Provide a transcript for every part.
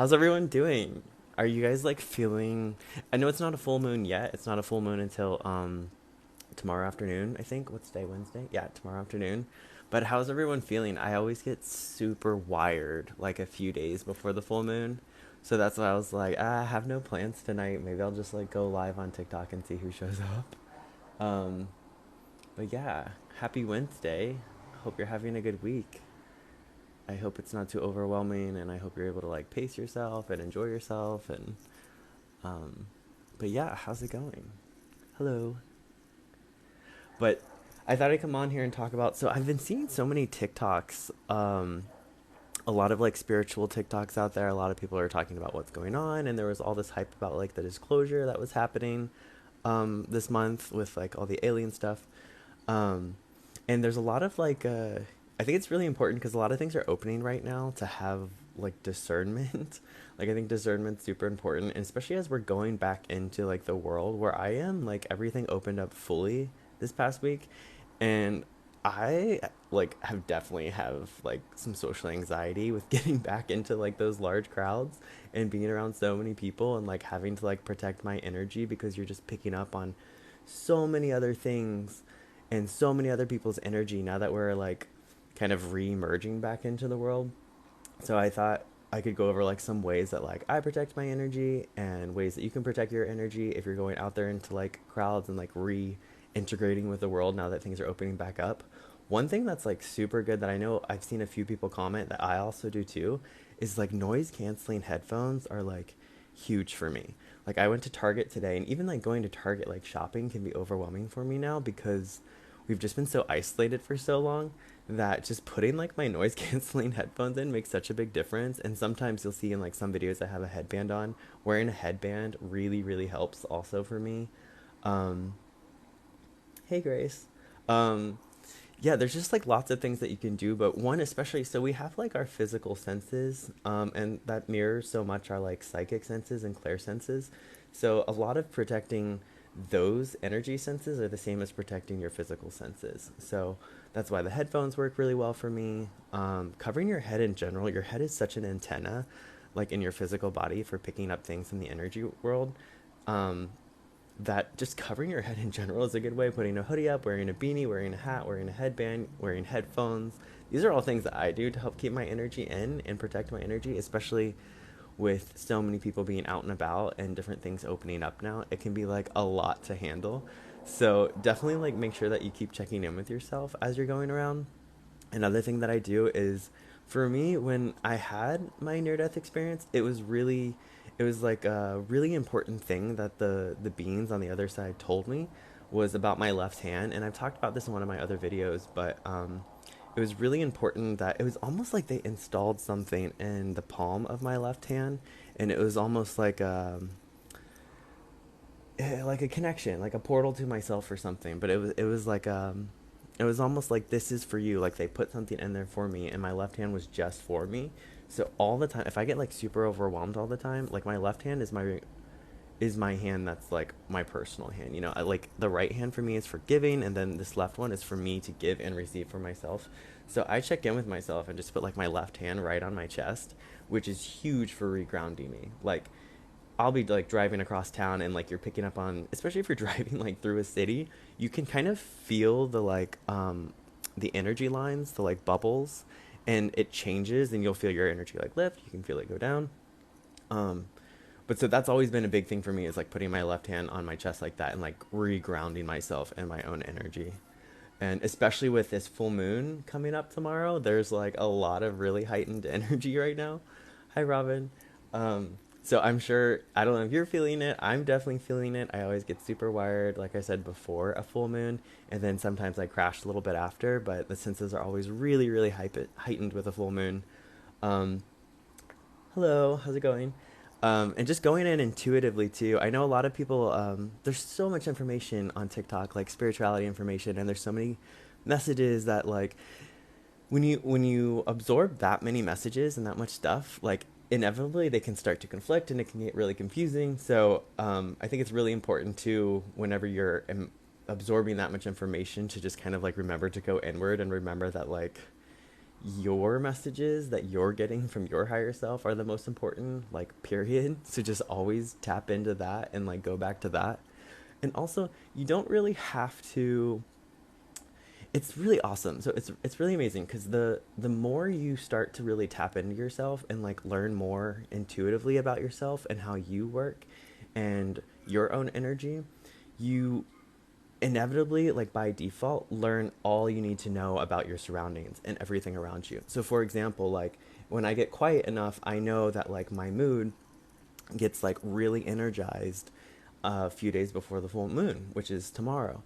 How's everyone doing? Are you guys like feeling I know it's not a full moon yet. It's not a full moon until tomorrow afternoon, I think. What's today? Wednesday? Yeah, tomorrow afternoon. But how's everyone feeling? I always get super wired like a few days before the full moon. So that's why I was like, I have no plans tonight. Maybe I'll just like go live on TikTok and see who shows up. Um, but yeah, happy Wednesday. Hope you're having a good week. I hope it's not too overwhelming, and I hope you're able to like pace yourself and enjoy yourself. And um, but yeah, how's it going? Hello. But I thought I'd come on here and talk about. So I've been seeing so many TikToks, a lot of like spiritual TikToks out there. A lot of people are talking about what's going on, and there was all this hype about like the disclosure that was happening this month with like all the alien stuff. Um, and there's a lot of like I think it's really important because a lot of things are opening right now to have like discernment. Like I think discernment's super important, and especially as we're going back into like the world where I am, like everything opened up fully this past week, and I like have definitely have like some social anxiety with getting back into like those large crowds and being around so many people and like having to like protect my energy because you're just picking up on so many other things and so many other people's energy now that we're like kind of re-emerging back into the world. So I thought I could go over like some ways that like I protect my energy and ways that you can protect your energy if you're going out there into like crowds and like re-integrating with the world now that things are opening back up. One thing that's like super good that I know I've seen a few people comment that I also do too is like noise canceling headphones are like huge for me. Like I went to Target today, and even like going to Target like shopping can be overwhelming for me now because we've just been so isolated for so long that just putting like my noise canceling headphones in makes such a big difference. And sometimes you'll see in like some videos I have a headband on. Wearing a headband really helps also for me. Um, hey Grace. Um, yeah, there's just like lots of things that you can do, but one especially, so we have like our physical senses, and that mirrors so much our like psychic senses and clair senses. So a lot of protecting those energy senses are the same as protecting your physical senses. So that's why the headphones work really well for me. Covering your head in general, your head is such an antenna, like in your physical body for picking up things in the energy world. Um, that just covering your head in general is a good way. Putting a hoodie up, wearing a beanie, wearing a hat, wearing a headband, wearing headphones. These are all things that I do to help keep my energy in and protect my energy, especially with so many people being out and about and different things opening up now. It can be like a lot to handle. So definitely like make sure that you keep checking in with yourself as you're going around. Another thing that I do is, for me, when I had my near death experience, it was like a really important thing that the beings on the other side told me was about my left hand. And I've talked about this in one of my other videos, but it was really important that it was almost like they installed something in the palm of my left hand, and it was almost like a connection, like a portal to myself or something. But it was like it was almost like this is for you. Like they put something in there for me, and my left hand was just for me. So all the time, if I get like super overwhelmed all the time, like my left hand is my hand that's like my personal hand. You know, like the right hand for me is for giving, and then this left one is for me to give and receive for myself. So I check in with myself and just put like my left hand right on my chest, which is huge for regrounding me. Like I'll be like driving across town, and like you're picking up on, especially if you're driving like through a city, you can kind of feel the energy lines, the like bubbles, and it changes, and you'll feel your energy like lift, you can feel it go down. Um but so that's always been a big thing for me, is like putting my left hand on my chest like that and like regrounding myself and my own energy. And especially with this full moon coming up tomorrow, there's like a lot of really heightened energy right now. Hi, Robin. So I'm sure, I don't know if you're feeling it. I'm definitely feeling it. I always get super wired, like I said, before a full moon. And then sometimes I crash a little bit after, but the senses are always really heightened with a full moon. Um, Hello, how's it going? And just going in intuitively too. I know a lot of people. There's so much information on TikTok, like spirituality information, and there's so many messages that like when you absorb that many messages and that much stuff, like inevitably they can start to conflict and it can get really confusing. So I think it's really important to, whenever you're absorbing that much information, to just kind of like remember to go inward and remember that like your messages that you're getting from your higher self are the most important, like, period. So just always tap into that and like go back to that. And also, you don't really have to, it's really awesome. So it's really amazing because the more you start to really tap into yourself and like learn more intuitively about yourself and how you work and your own energy, you inevitably, like by default, learn all you need to know about your surroundings and everything around you. So for example, like when I get quiet enough, I know that like my mood gets like really energized a few days before the full moon, which is tomorrow.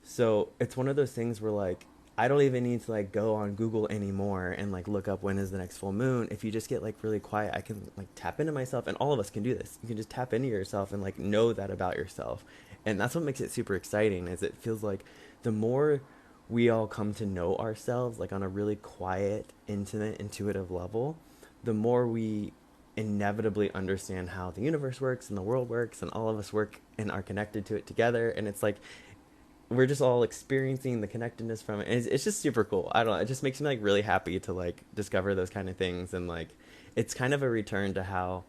So it's one of those things where like I don't even need to like go on Google anymore and like look up when is the next full moon. If you just get like really quiet, I can like tap into myself, and all of us can do this. You can just tap into yourself and like know that about yourself. And that's what makes it super exciting, is it feels like the more we all come to know ourselves like on a really quiet, intimate, intuitive level, the more we inevitably understand how the universe works and the world works and all of us work and are connected to it together. And it's like we're just all experiencing the connectedness from it. And it's just super cool. I don't know. It just makes me like really happy to like discover those kind of things. And like, it's kind of a return to how,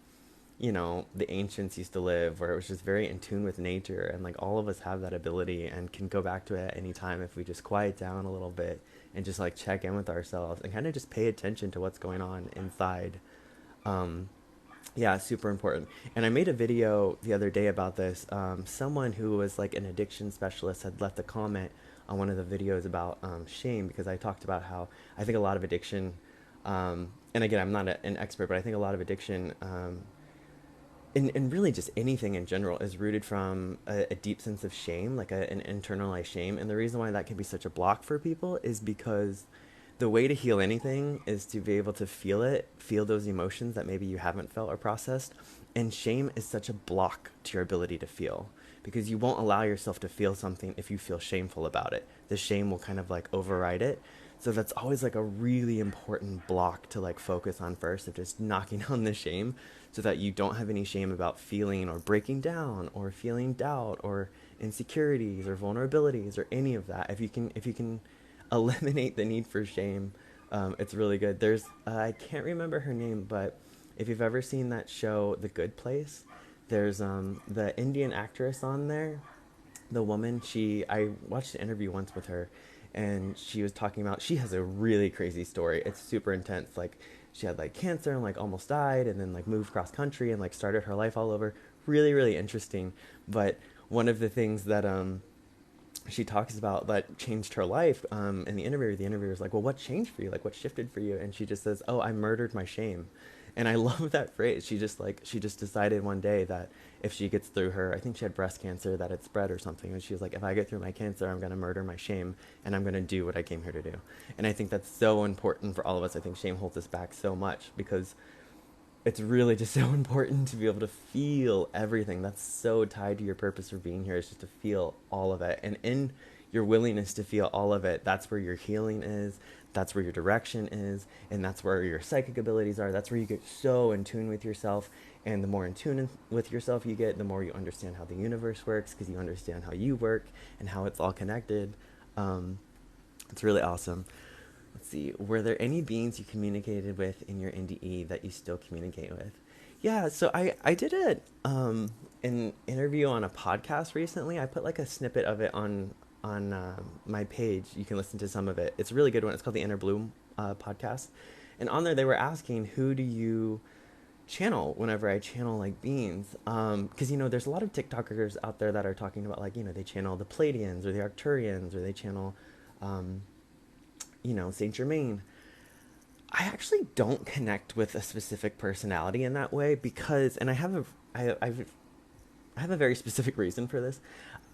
you know, the ancients used to live, where it was just very in tune with nature. And like all of us have that ability and can go back to it at any time if we just quiet down a little bit and just like check in with ourselves and kind of just pay attention to what's going on inside. Um, yeah, super important. And I made a video the other day about this. Someone who was like an addiction specialist had left a comment on one of the videos about shame, because I talked about how I think a lot of addiction, and again, I'm not an expert, but I think a lot of addiction, and really just anything in general, is rooted from a deep sense of shame, like an internalized shame. And the reason why that can be such a block for people is because the way to heal anything is to be able to feel it, feel those emotions that maybe you haven't felt or processed. And shame is such a block to your ability to feel, because you won't allow yourself to feel something if you feel shameful about it. The shame will kind of like override it. So that's always like a really important block to like focus on first, of just knocking on the shame, so that you don't have any shame about feeling or breaking down or feeling doubt or insecurities or vulnerabilities or any of that. If you can eliminate the need for shame, it's really good. There's I can't remember her name, but if you've ever seen that show The Good Place, there's the Indian actress on there, the woman. She I watched an interview once with her, and she was talking about, she has a really crazy story. It's super intense. Like, she had like cancer and like almost died, and then like moved cross country and like started her life all over. Really, really interesting. But one of the things that she talks about that changed her life, in the interviewer's like, well, what changed for you, like what shifted for you? And she just says, oh, I murdered my shame. And I love that phrase. She just decided one day that if she gets through her, I think she had breast cancer that had spread or something, and she was like, if I get through my cancer, I'm going to murder my shame, and I'm going to do what I came here to do. And I think that's so important for all of us. I think shame holds us back so much, because it's really just so important to be able to feel everything. That's so tied to your purpose for being here, is just to feel all of it. And in your willingness to feel all of it, that's where your healing is, that's where your direction is, and that's where your psychic abilities are. That's where you get so in tune with yourself. And the more in tune with yourself you get, the more you understand how the universe works, because you understand how you work and how it's all connected. It's really awesome. Let's see. Were there any beings you communicated with in your NDE that you still communicate with? Yeah, so I did an interview on a podcast recently. I put like a snippet of it on my page. You can listen to some of it. It's a really good one. It's called the Inner Bloom podcast. And on there they were asking, who do you channel whenever I channel like beings? Because you know, there's a lot of TikTokers out there that are talking about, like, you know, they channel the Pleiadians or the Arcturians, or they channel um, you know, Saint Germain. I actually don't connect with a specific personality in that way, because, and I have a very specific reason for this.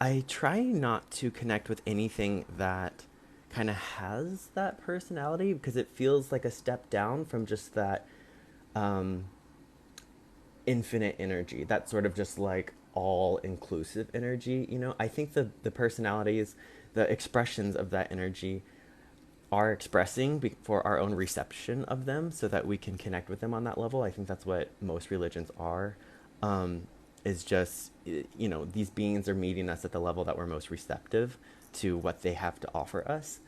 I try not to connect with anything that kind of has that personality, because it feels like a step down from just that um, infinite energy, that sort of just like all inclusive energy. You know, I think the personalities, the expressions of that energy are expressing for our own reception of them, so that we can connect with them on that level. I think that's what most religions are. Is just, you know, these beings are meeting us at the level that we're most receptive to what they have to offer us.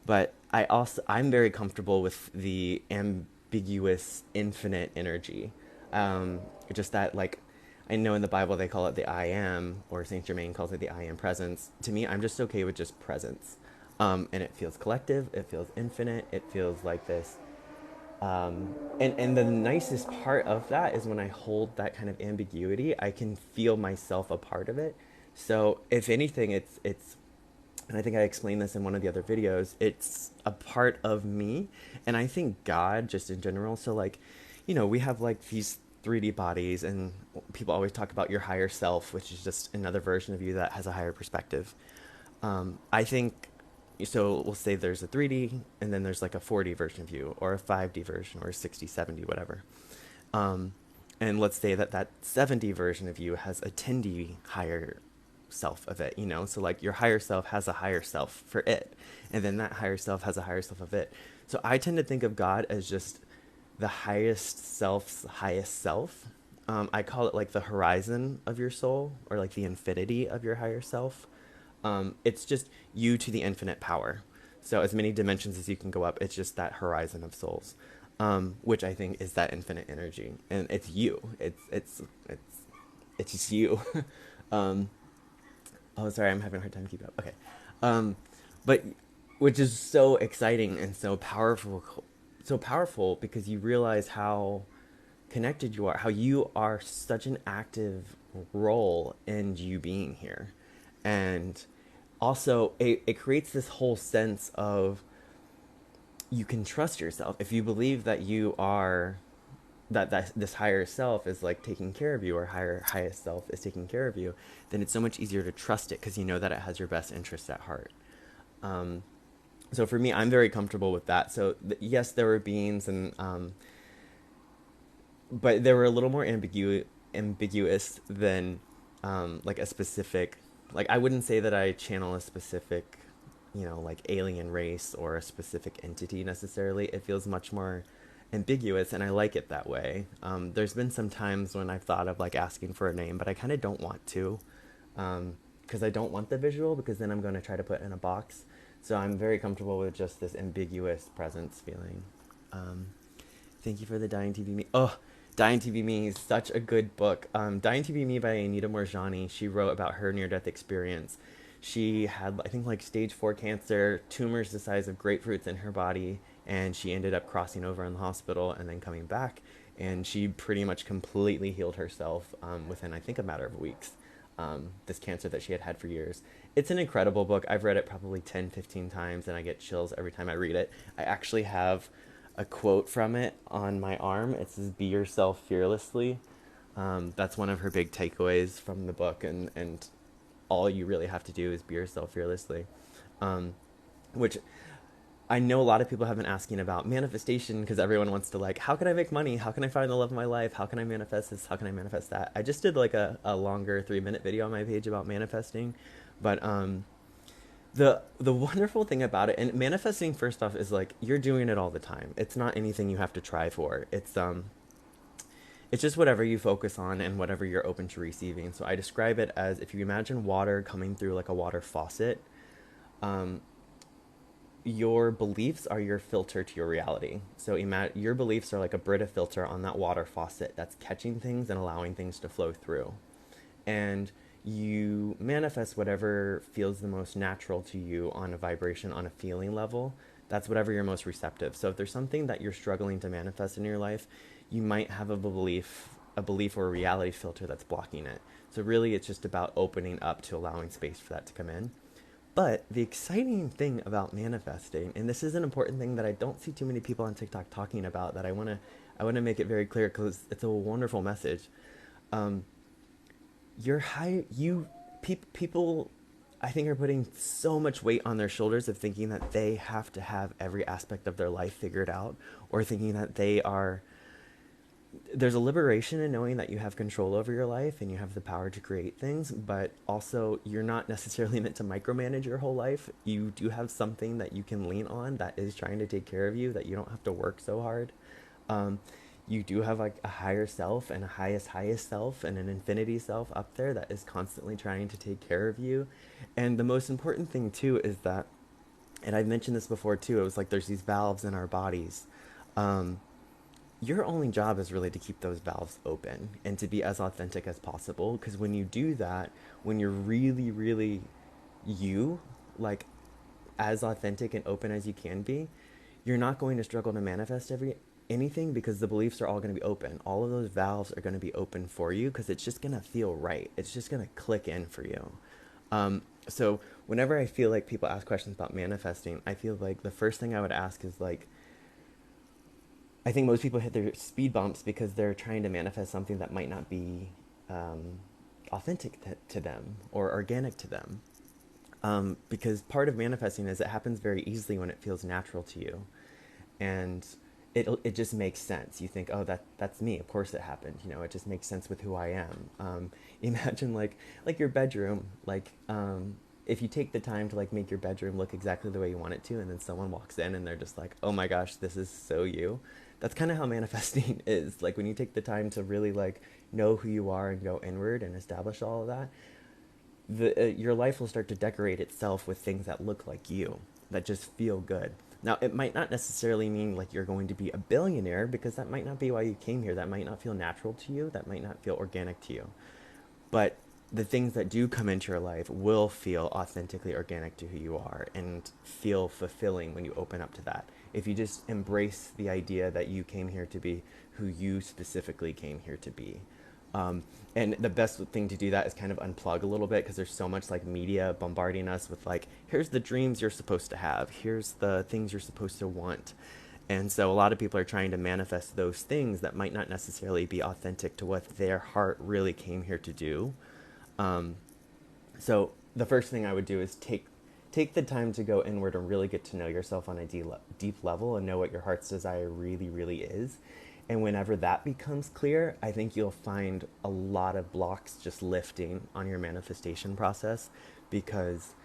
But I'm very comfortable with the ambiguous infinite energy. Um, just that, like, I know in the Bible they call it the I am, or Saint Germain calls it the I am presence. To me, I'm just okay with just presence. And it feels collective, it feels infinite, it feels like this. And the nicest part of that is when I hold that kind of ambiguity, I can feel myself a part of it. So if anything, it's and I think I explained this in one of the other videos, it's a part of me. And I think God, just in general, so like, we have like these 3D bodies, and people always talk about your higher self, which is just another version of you that has a higher perspective. I think, so we'll say there's a 3D, and then there's like a 4D version of you, or a 5D version, or a 60, 70, whatever. Um, and let's say that 70 version of you has a 10D higher self of it. So like your higher self has a higher self for it, and then that higher self has a higher self of it. So I tend to think of God as just the highest self's highest self. I call it like the horizon of your soul, or like the infinity of your higher self. It's just you to the infinite power. So as many dimensions as you can go up, it's just that horizon of souls, which I think is that infinite energy, and it's you. It's just you. um, oh, sorry, I'm having a hard time keeping up. Okay, but which is so exciting and so powerful because you realize how connected you are, how you are such an active role in you being here. And also, it creates this whole sense of you can trust yourself. If you believe that you are, that this higher self is like taking care of you, or highest self is taking care of you, then it's so much easier to trust it because you know that it has your best interests at heart. Um, so for me, I'm very comfortable with that. So yes, there were beings, and but they were a little more ambiguous than like a specific. Like I wouldn't say that I channel a specific, like alien race or a specific entity necessarily. It feels much more ambiguous, and I like it that way. There's been some times when I've thought of like asking for a name, but I kind of don't want to, because I don't want the visual, because then I'm going to try to put it in a box. So I'm very comfortable with just this ambiguous presence feeling. Um, Thank you for the Dying to Be Me. Oh, Dying to Be Me is such a good book. Dying to Be Me by Anita Morjani. She wrote about her near-death experience. She had, I think, like stage 4 cancer, tumors the size of grapefruits in her body, and she ended up crossing over in the hospital and then coming back. And she pretty much completely healed herself within, I think, a matter of weeks. This cancer that she had had for years. It's an incredible book. I've read it probably 10, 15 times, and I get chills every time I read it. I actually have a quote from it on my arm. It says, "Be yourself fearlessly." That's one of her big takeaways from the book, and all you really have to do is be yourself fearlessly. Which I know a lot of people have been asking about manifestation, because everyone wants to like, how can I make money? How can I find the love of my life? How can I manifest this? How can I manifest that? I just did like a longer 3-minute video on my page about manifesting, but the wonderful thing about it, and manifesting, first off, is like you're doing it all the time. It's not anything you have to try for. It's just whatever you focus on and whatever you're open to receiving. So I describe it as, if you imagine water coming through like a water faucet, um, your beliefs are your filter to your reality. So your beliefs are like a Brita filter on that water faucet that's catching things and allowing things to flow through. And you manifest whatever feels the most natural to you on a vibration, on a feeling level. That's whatever you're most receptive. So if there's something that you're struggling to manifest in your life, you might have a belief or a reality filter that's blocking it. So really it's just about opening up to allowing space for that to come in. But the exciting thing about manifesting, and this is an important thing that I don't see too many people on TikTok talking about, that I want to make it very clear because it's a wonderful message. Um, people, I think, are putting so much weight on their shoulders of thinking that they have to have every aspect of their life figured out, or thinking that there's a liberation in knowing that you have control over your life and you have the power to create things, but also you're not necessarily meant to micromanage your whole life. You do have something that you can lean on that is trying to take care of you, that you don't have to work so hard. You do have like a higher self and a highest self and an infinity self up there that is constantly trying to take care of you. And the most important thing too is that And I've mentioned this before too. It was like there's these valves in our bodies. Um, your only job is really to keep those valves open and to be as authentic as possible. Because when you do that, when you're really, really you, like as authentic and open as you can be, you're not going to struggle to manifest anything because the beliefs are all going to be open. All of those valves are going to be open for you because it's just going to feel right. It's just going to click in for you. So whenever I feel like people ask questions about manifesting, I feel like the first thing I would ask is like, I think most people hit their speed bumps because they're trying to manifest something that might not be authentic to them or organic to them. Because part of manifesting is it happens very easily when it feels natural to you, and it just makes sense. You think, oh, that's me. Of course it happened. You know, it just makes sense with who I am. Imagine like your bedroom. If you take the time to like make your bedroom look exactly the way you want it to, and then someone walks in and they're just like, oh my gosh, this is so you. That's kind of how manifesting is. Like when you take the time to really like know who you are and go inward and establish all of that, your life will start to decorate itself with things that look like you, that just feel good. Now, it might not necessarily mean like you're going to be a billionaire because that might not be why you came here. That might not feel natural to you. That might not feel organic to you. But the things that do come into your life will feel authentically organic to who you are and feel fulfilling when you open up to that. If you just embrace the idea that you came here to be who you specifically came here to be. And the best thing to do that is kind of unplug a little bit because there's so much like media bombarding us with like, here's the dreams you're supposed to have, here's the things you're supposed to want. And so a lot of people are trying to manifest those things that might not necessarily be authentic to what their heart really came here to do. So the first thing I would do is take the time to go inward and really get to know yourself on a deep level and know what your heart's desire really, really is. And whenever that becomes clear, I think you'll find a lot of blocks just lifting on your manifestation process because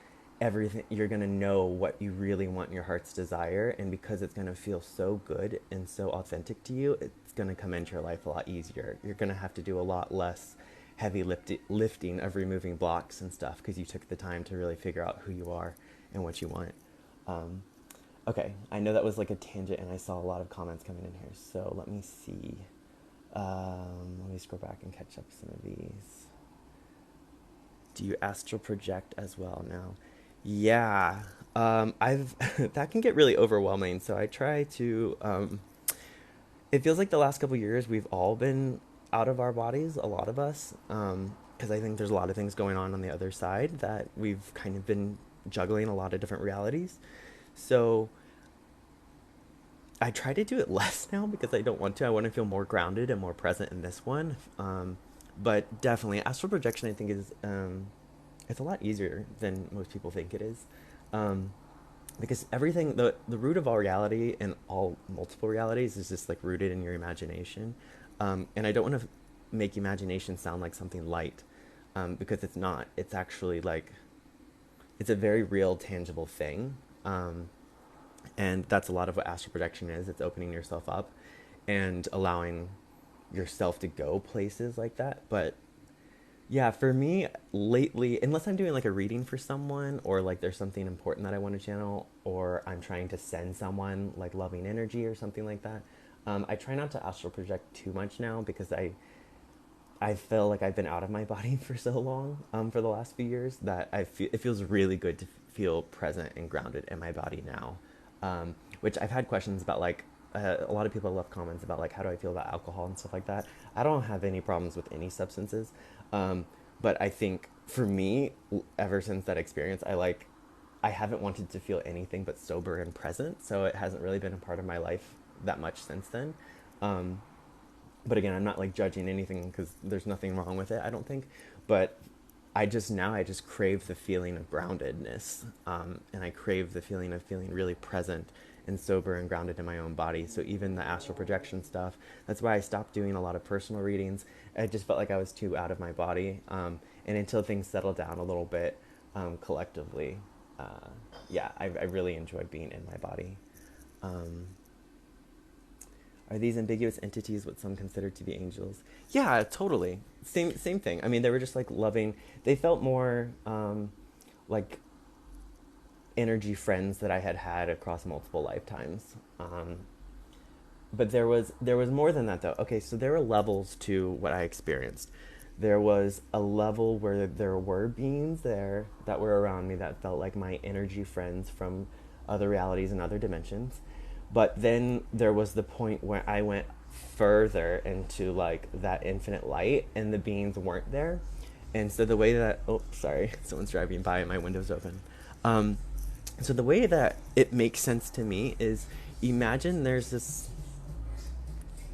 everything you're going to know what you really want in your heart's desire, and because it's going to feel so good and so authentic to you, it's going to come into your life a lot easier. You're going to have to do a lot less heavy lifting of removing blocks and stuff because you took the time to really figure out who you are and what you want. um, Okay, I know that was like a tangent and I saw a lot of comments coming in here, so let me see. Let me scroll back and catch up some of these. Do you astral project as well now? Yeah, I've that can get really overwhelming, so I try to. It feels like the last couple years we've all been out of our bodies, a lot of us, because I think there's a lot of things going on the other side that we've kind of been juggling a lot of different realities. So I try to do it less now because I don't want to. I want to feel more grounded and more present in this one. But definitely, astral projection, I think, is it's a lot easier than most people think it is. Um, because everything, the root of all reality and all multiple realities is just like rooted in your imagination. And I don't want to make imagination sound like something light, because it's not. It's actually like, it's a very real, tangible thing. And that's a lot of what astral projection is. It's opening yourself up and allowing yourself to go places like that. But yeah, for me lately, unless I'm doing like a reading for someone or like there's something important that I want to channel or I'm trying to send someone like loving energy or something like that, I try not to astral project too much now because I feel like I've been out of my body for so long, for the last few years, that it feels really good to feel present and grounded in my body now. Which I've had questions about, like, a lot of people have left comments about like, how do I feel about alcohol and stuff like that. I don't have any problems with any substances, but I think for me, ever since that experience, I haven't wanted to feel anything but sober and present, so it hasn't really been a part of my life that much since then. Um, but again, I'm not like judging anything because there's nothing wrong with it, I don't think. But I just crave the feeling of groundedness, and I crave the feeling of feeling really present and sober and grounded in my own body. So even the astral projection stuff, that's why I stopped doing a lot of personal readings. I just felt like I was too out of my body, and until things settle down a little bit, collectively, uh, yeah, I really enjoyed being in my body. Um, are these ambiguous entities what some consider to be angels? Yeah, totally. Same thing. I mean, they were just like loving. They felt more like energy friends that I had had across multiple lifetimes. But there was more than that though. Okay, so there were levels to what I experienced. There was a level where there were beings there that were around me that felt like my energy friends from other realities and other dimensions. But then there was the point where I went further into like that infinite light and the beings weren't there. And so the way that, oh, sorry, someone's driving by and my window's open. Um, so the way that it makes sense to me is, imagine there's this,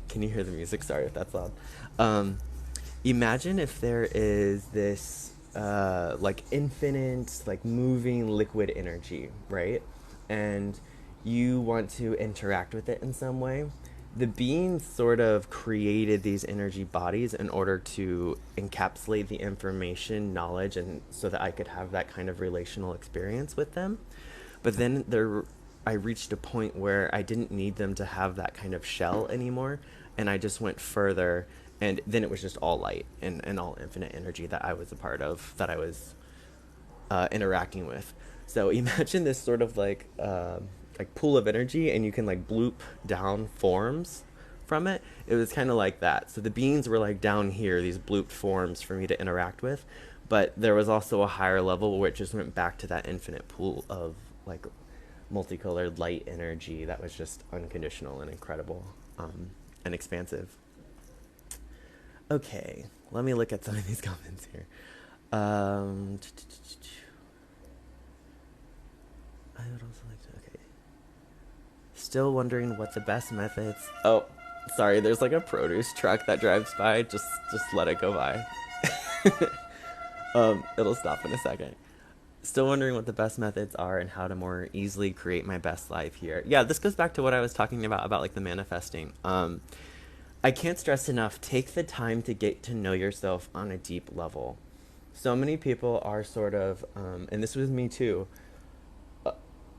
can you hear the music? Sorry if that's loud. Um, Imagine if there is this like infinite, like moving liquid energy, right? And you want to interact with it in some way. The beings sort of created these energy bodies in order to encapsulate the information, knowledge, and so that I could have that kind of relational experience with them. But then I reached a point where I didn't need them to have that kind of shell anymore, and I just went further, and then it was just all light and all infinite energy that I was a part of, that I was interacting with. So imagine this sort of like pool of energy, and you can like bloop down forms from it. It was kind of like that. So the beings were like down here, these blooped forms for me to interact with, but there was also a higher level where it just went back to that infinite pool of like multicolored light energy that was just unconditional and incredible, and expansive. Okay, let me look at some of these comments here. Um, I would also like to. Okay. Still wondering what the best methods. Oh, sorry. There's like a produce truck that drives by. Just let it go by. It'll stop in a second. Still wondering what the best methods are and how to more easily create my best life here. Yeah, this goes back to what I was talking about like the manifesting. I can't stress enough, take the time to get to know yourself on a deep level. So many people are sort of, and this was me too,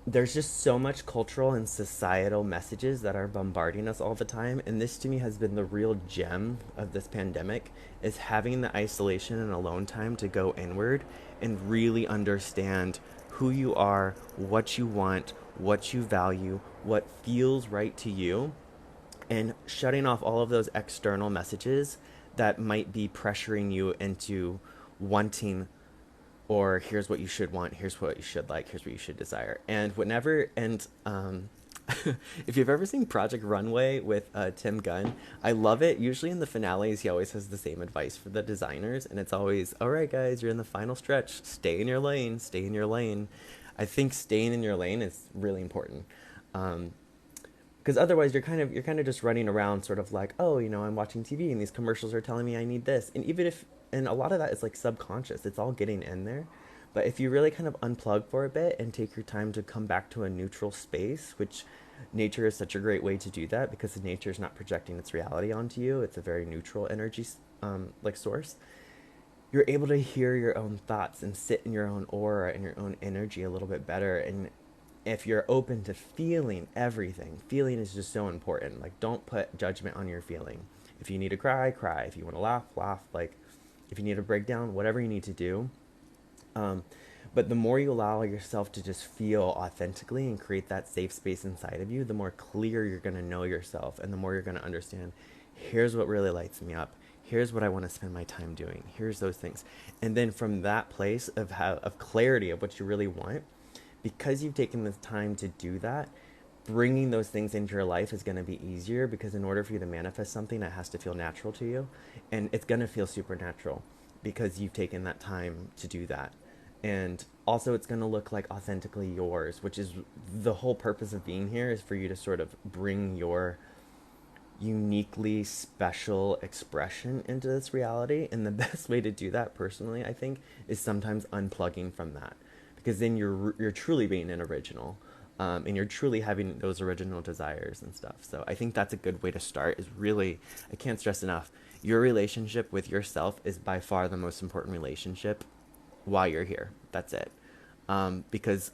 there's just so much cultural and societal messages that are bombarding us all the time, and this to me has been the real gem of this pandemic, is having the isolation and alone time to go inward and really understand who you are, what you want, what you value, what feels right to you, and shutting off all of those external messages that might be pressuring you into wanting, or here's what you should want, here's what you should like, here's what you should desire. And whenever, and if you've ever seen Project Runway with Tim Gunn, I love it. Usually in the finales, he always has the same advice for the designers, and it's always, all right, guys, you're in the final stretch. Stay in your lane, stay in your lane. I think staying in your lane is really important. Because otherwise you're kind of just running around sort of like, oh, I'm watching TV and these commercials are telling me I need this. And even if, and a lot of that is like subconscious, it's all getting in there. But if you really kind of unplug for a bit and take your time to come back to a neutral space, which nature is such a great way to do that, because nature is not projecting its reality onto you. It's a very neutral energy like source. You're able to hear your own thoughts and sit in your own aura and your own energy a little bit better. And if you're open to feeling everything, feeling is just so important. Like, don't put judgment on your feeling. If you need to cry, cry. If you want to laugh, laugh. Like, if you need to break down, whatever you need to do. But the more you allow yourself to just feel authentically and create that safe space inside of you, the more clear you're going to know yourself, and the more you're going to understand, here's what really lights me up. Here's what I want to spend my time doing. Here's those things. And then from that place of clarity of what you really want, because you've taken the time to do that, bringing those things into your life is going to be easier, because in order for you to manifest something, it has to feel natural to you. And it's going to feel supernatural because you've taken that time to do that. And also it's going to look like authentically yours, which is the whole purpose of being here, is for you to sort of bring your uniquely special expression into this reality. And the best way to do that, personally, I think, is sometimes unplugging from that, because then you're truly being an original, and you're truly having those original desires and stuff. So I think that's a good way to start, is really, I can't stress enough, your relationship with yourself is by far the most important relationship while you're here. That's it. Because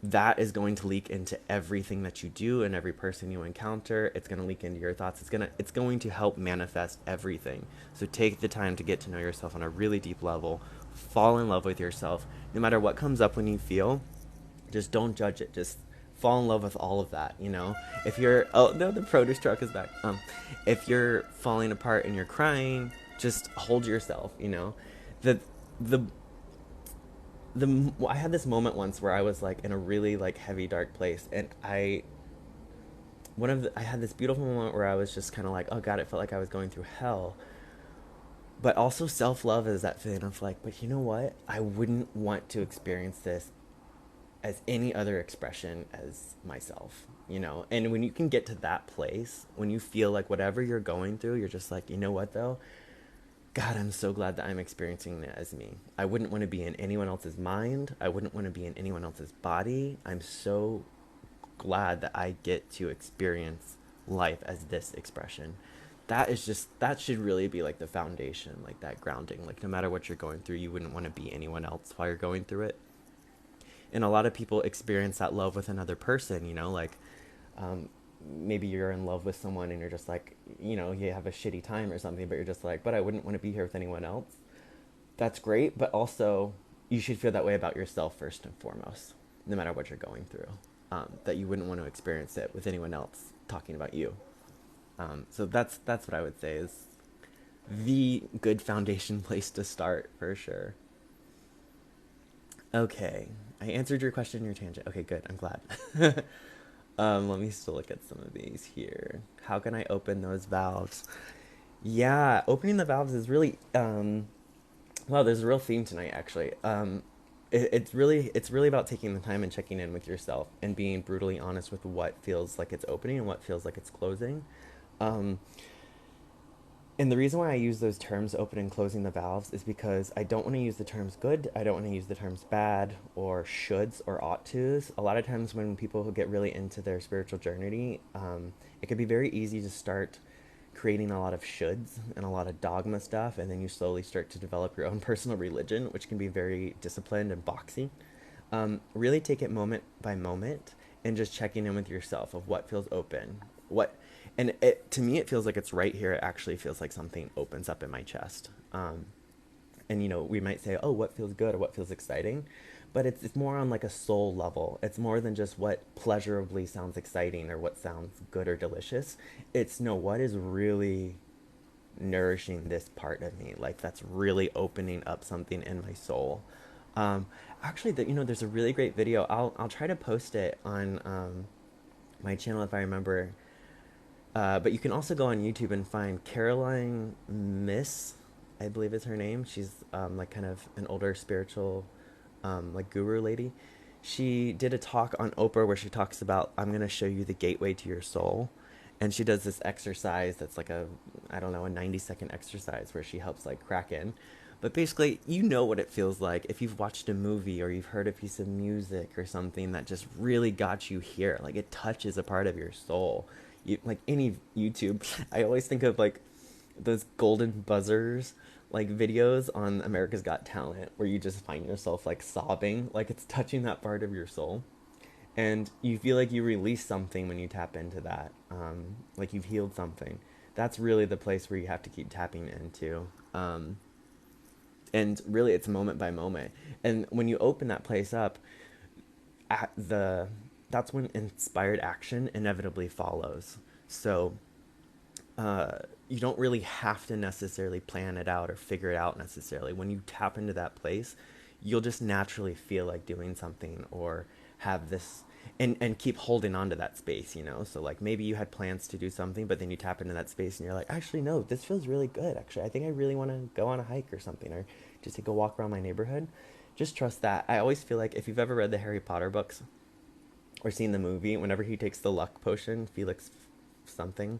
that is going to leak into everything that you do and every person you encounter. It's going to leak into your thoughts. It's going to help manifest everything. So take the time to get to know yourself on a really deep level. Fall in love with yourself. No matter what comes up when you feel, Just don't judge it. Just fall in love with all of that, you know? If you're, oh no, the produce truck is back. If you're falling apart and you're crying, just hold yourself, you know? The, the, I had this moment once where I was like in a really like heavy, dark place. And I had this beautiful moment where I was just kind of like, oh God, it felt like I was going through hell. But also self-love is that feeling of like, but you know what? I wouldn't want to experience this as any other expression as myself, you know? And when you can get to that place, when you feel like whatever you're going through, you're just like, you know what though? God, I'm so glad that I'm experiencing it as me. I wouldn't want to be in anyone else's mind. I wouldn't want to be in anyone else's body. I'm so glad that I get to experience life as this expression. That is just, that should really be like the foundation, like that grounding. Like no matter what you're going through, you wouldn't want to be anyone else while you're going through it. And a lot of people experience that love with another person, you know, like um, maybe you're in love with someone and you're just like, you know, you have a shitty time or something, but you're just like, but I wouldn't want to be here with anyone else. That's great, but also you should feel that way about yourself first and foremost, no matter what you're going through. That you wouldn't want to experience it with anyone else talking about you. So that's what I would say is the good foundation place to start for sure. Okay, I answered your question, your tangent. Okay, good. I'm glad. Let me still look at some of these here. How can I open those valves? Yeah, opening the valves is really wow, there's a real theme tonight actually. It's really about taking the time and checking in with yourself and being brutally honest with what feels like it's opening and what feels like it's closing. Um, and the reason why I use those terms, open and closing the valves, is because I don't want to use the terms good, I don't want to use the terms bad, or shoulds, or ought tos. A lot of times when people get really into their spiritual journey, it can be very easy to start creating a lot of shoulds and a lot of dogma stuff, and then you slowly start to develop your own personal religion, which can be very disciplined and boxy. Really take it moment by moment and just checking in with yourself of what feels open, what, and it, to me it feels like it's right here. It actually feels like something opens up in my chest. And you know, we might say, oh, what feels good or what feels exciting, but it's more on like a soul level. It's more than just what pleasurably sounds exciting or what sounds good or delicious. It's no, what is really nourishing this part of me, like that's really opening up something in my soul. um Actually, you know, there's a really great video. I'll try to post it on my channel if I remember. But you can also go on YouTube and find Caroline Miss, I believe is her name. She's like kind of an older spiritual like guru lady. She did a talk on Oprah where she talks about, I'm going to show you the gateway to your soul. And she does this exercise that's like a, I don't know, a 90-second exercise where she helps like crack in. But basically, you know what it feels like if you've watched a movie or you've heard a piece of music or something that just really got you here. Like it touches a part of your soul. You, like any YouTube, I always think of like those golden buzzers like videos on America's Got Talent where you just find yourself like sobbing, like it's touching that part of your soul. And you feel like you release something when you tap into that, like you've healed something. That's really the place where you have to keep tapping into. And really, it's moment by moment. And when you open that place up, at the that's when inspired action inevitably follows. So you don't really have to necessarily plan it out or figure it out necessarily. When you tap into that place, you'll just naturally feel like doing something or have this, and keep holding on to that space, you know? So like maybe you had plans to do something, but then you tap into that space and you're like, actually, no, this feels really good. Actually, I think I really want to go on a hike or something, or just take a walk around my neighborhood. Just trust that. I always feel like if you've ever read the Harry Potter books or seen the movie, whenever he takes the luck potion, Felix something,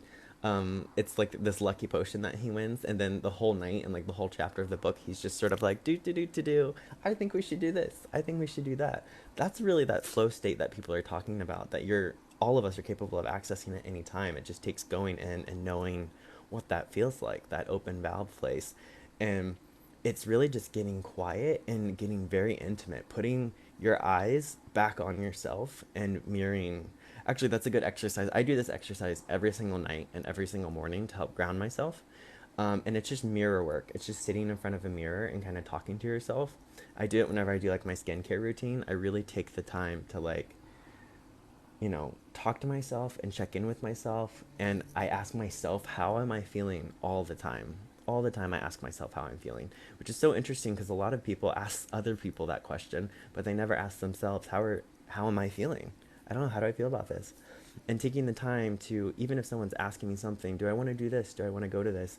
it's like this lucky potion that he wins, and then the whole night and like the whole chapter of the book, he's just sort of like do. I think we should do this. I think we should do that. That's really that flow state that people are talking about. That you're all of us are capable of accessing at any time. It just takes going in and knowing what that feels like. That open valve place, and it's really just getting quiet and getting very intimate, putting your eyes back on yourself and mirroring. Actually, that's a good exercise. I do this exercise every single night and every single morning to help ground myself. And it's just mirror work. It's just sitting in front of a mirror and kind of talking to yourself. I do it whenever I do like my skincare routine. I really take the time to like, talk to myself and check in with myself. And I ask myself, how am I feeling all the time? All the time I ask myself how I'm feeling, which is so interesting because a lot of people ask other people that question, but they never ask themselves, how am I feeling? I don't know, how do I feel about this? And taking the time to, even if someone's asking me something, do I want to do this? Do I want to go to this?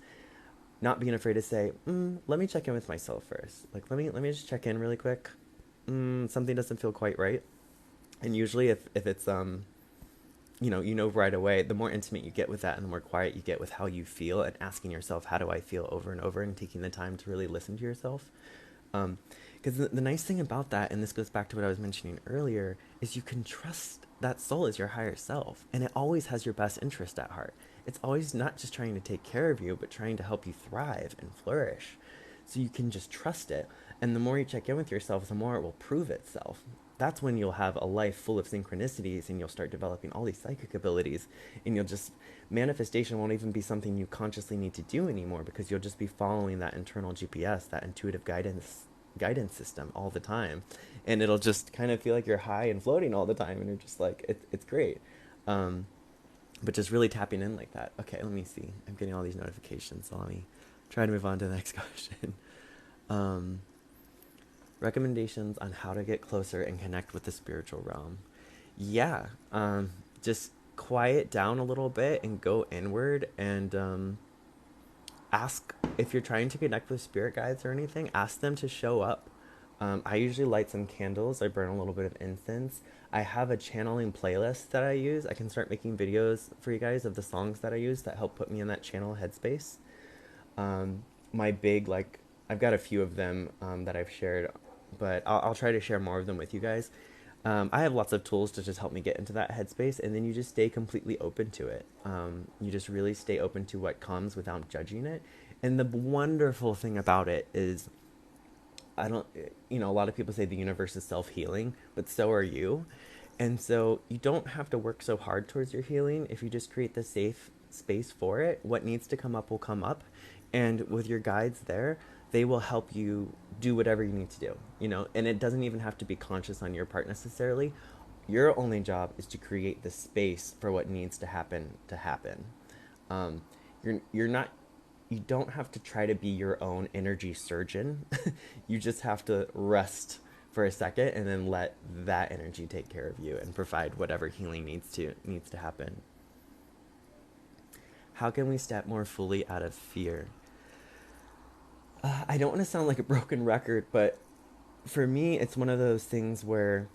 Not being afraid to say, let me check in with myself first. Like, let me just check in really quick. Something doesn't feel quite right. And usually if it's right away, the more intimate you get with that and the more quiet you get with how you feel and asking yourself, how do I feel, over and over, and taking the time to really listen to yourself. Because the nice thing about that, and this goes back to what I was mentioning earlier, is you can trust that soul is your higher self, and it always has your best interest at heart. It's always not just trying to take care of you, but trying to help you thrive and flourish. So you can just trust it. And the more you check in with yourself, the more it will prove itself. That's when you'll have a life full of synchronicities and you'll start developing all these psychic abilities, and you'll just, manifestation won't even be something you consciously need to do anymore, because you'll just be following that internal GPS, that intuitive guidance system all the time, and it'll just kind of feel like you're high and floating all the time, and you're just like, it's great. But just really tapping in like that. Okay, let me see, I'm getting all these notifications, so let me try to move on to the next question. Recommendations on how to get closer and connect with the spiritual realm. Yeah, just quiet down a little bit and go inward, and ask, if you're trying to connect with spirit guides or anything, ask them to show up. I usually light some candles. I burn a little bit of incense. I have a channeling playlist that I use. I can start making videos for you guys of the songs that I use that help put me in that channel headspace. My big, like, I've got a few of them that I've shared, but I'll try to share more of them with you guys. I have lots of tools to just help me get into that headspace, and then you just stay completely open to it. You just really stay open to what comes without judging it. And the wonderful thing about it is, I don't, a lot of people say the universe is self-healing, but so are you. And so you don't have to work so hard towards your healing if you just create the safe space for it. What needs to come up will come up. And with your guides there, they will help you do whatever you need to do, and it doesn't even have to be conscious on your part necessarily. Your only job is to create the space for what needs to happen to happen. Um, you're not, you don't have to try to be your own energy surgeon. You just have to rest for a second and then let that energy take care of you and provide whatever healing needs to happen. How can we step more fully out of fear? I don't want to sound like a broken record, but for me, it's one of those things where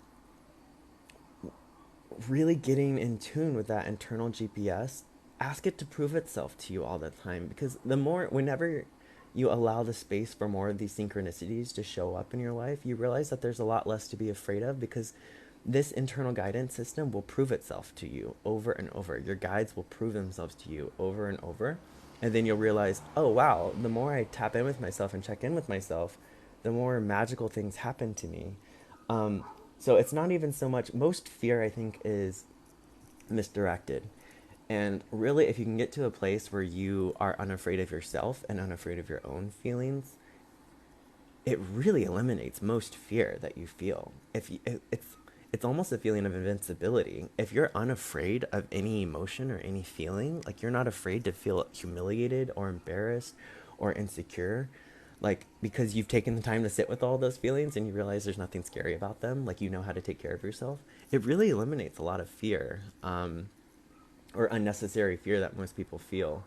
really getting in tune with that internal GPS, ask it to prove itself to you all the time. Because whenever you allow the space for more of these synchronicities to show up in your life, you realize that there's a lot less to be afraid of, because this internal guidance system will prove itself to you over and over. Your guides will prove themselves to you over and over. And then you'll realize, oh wow, the more I tap in with myself and check in with myself, the more magical things happen to me. So it's not even so much, most fear I think is misdirected. And really, if you can get to a place where you are unafraid of yourself and unafraid of your own feelings, it really eliminates most fear that you feel. It's almost a feeling of invincibility. If you're unafraid of any emotion or any feeling, like you're not afraid to feel humiliated or embarrassed or insecure, like because you've taken the time to sit with all those feelings and you realize there's nothing scary about them, like you know how to take care of yourself, it really eliminates a lot of fear, or unnecessary fear that most people feel,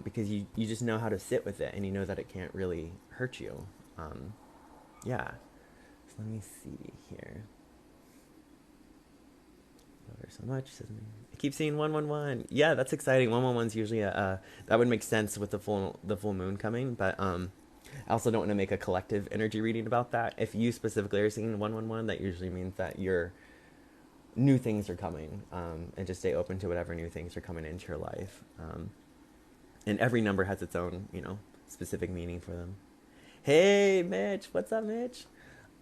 because you just know how to sit with it and you know that it can't really hurt you. Yeah. So let me see here. So much. I keep seeing 111. Yeah, that's exciting. 111's usually that would make sense with the full moon coming, but I also don't want to make a collective energy reading about that. If you specifically are seeing 111, that usually means that your new things are coming, and just stay open to whatever new things are coming into your life. And every number has its own, specific meaning for them. Hey, Mitch. What's up, Mitch?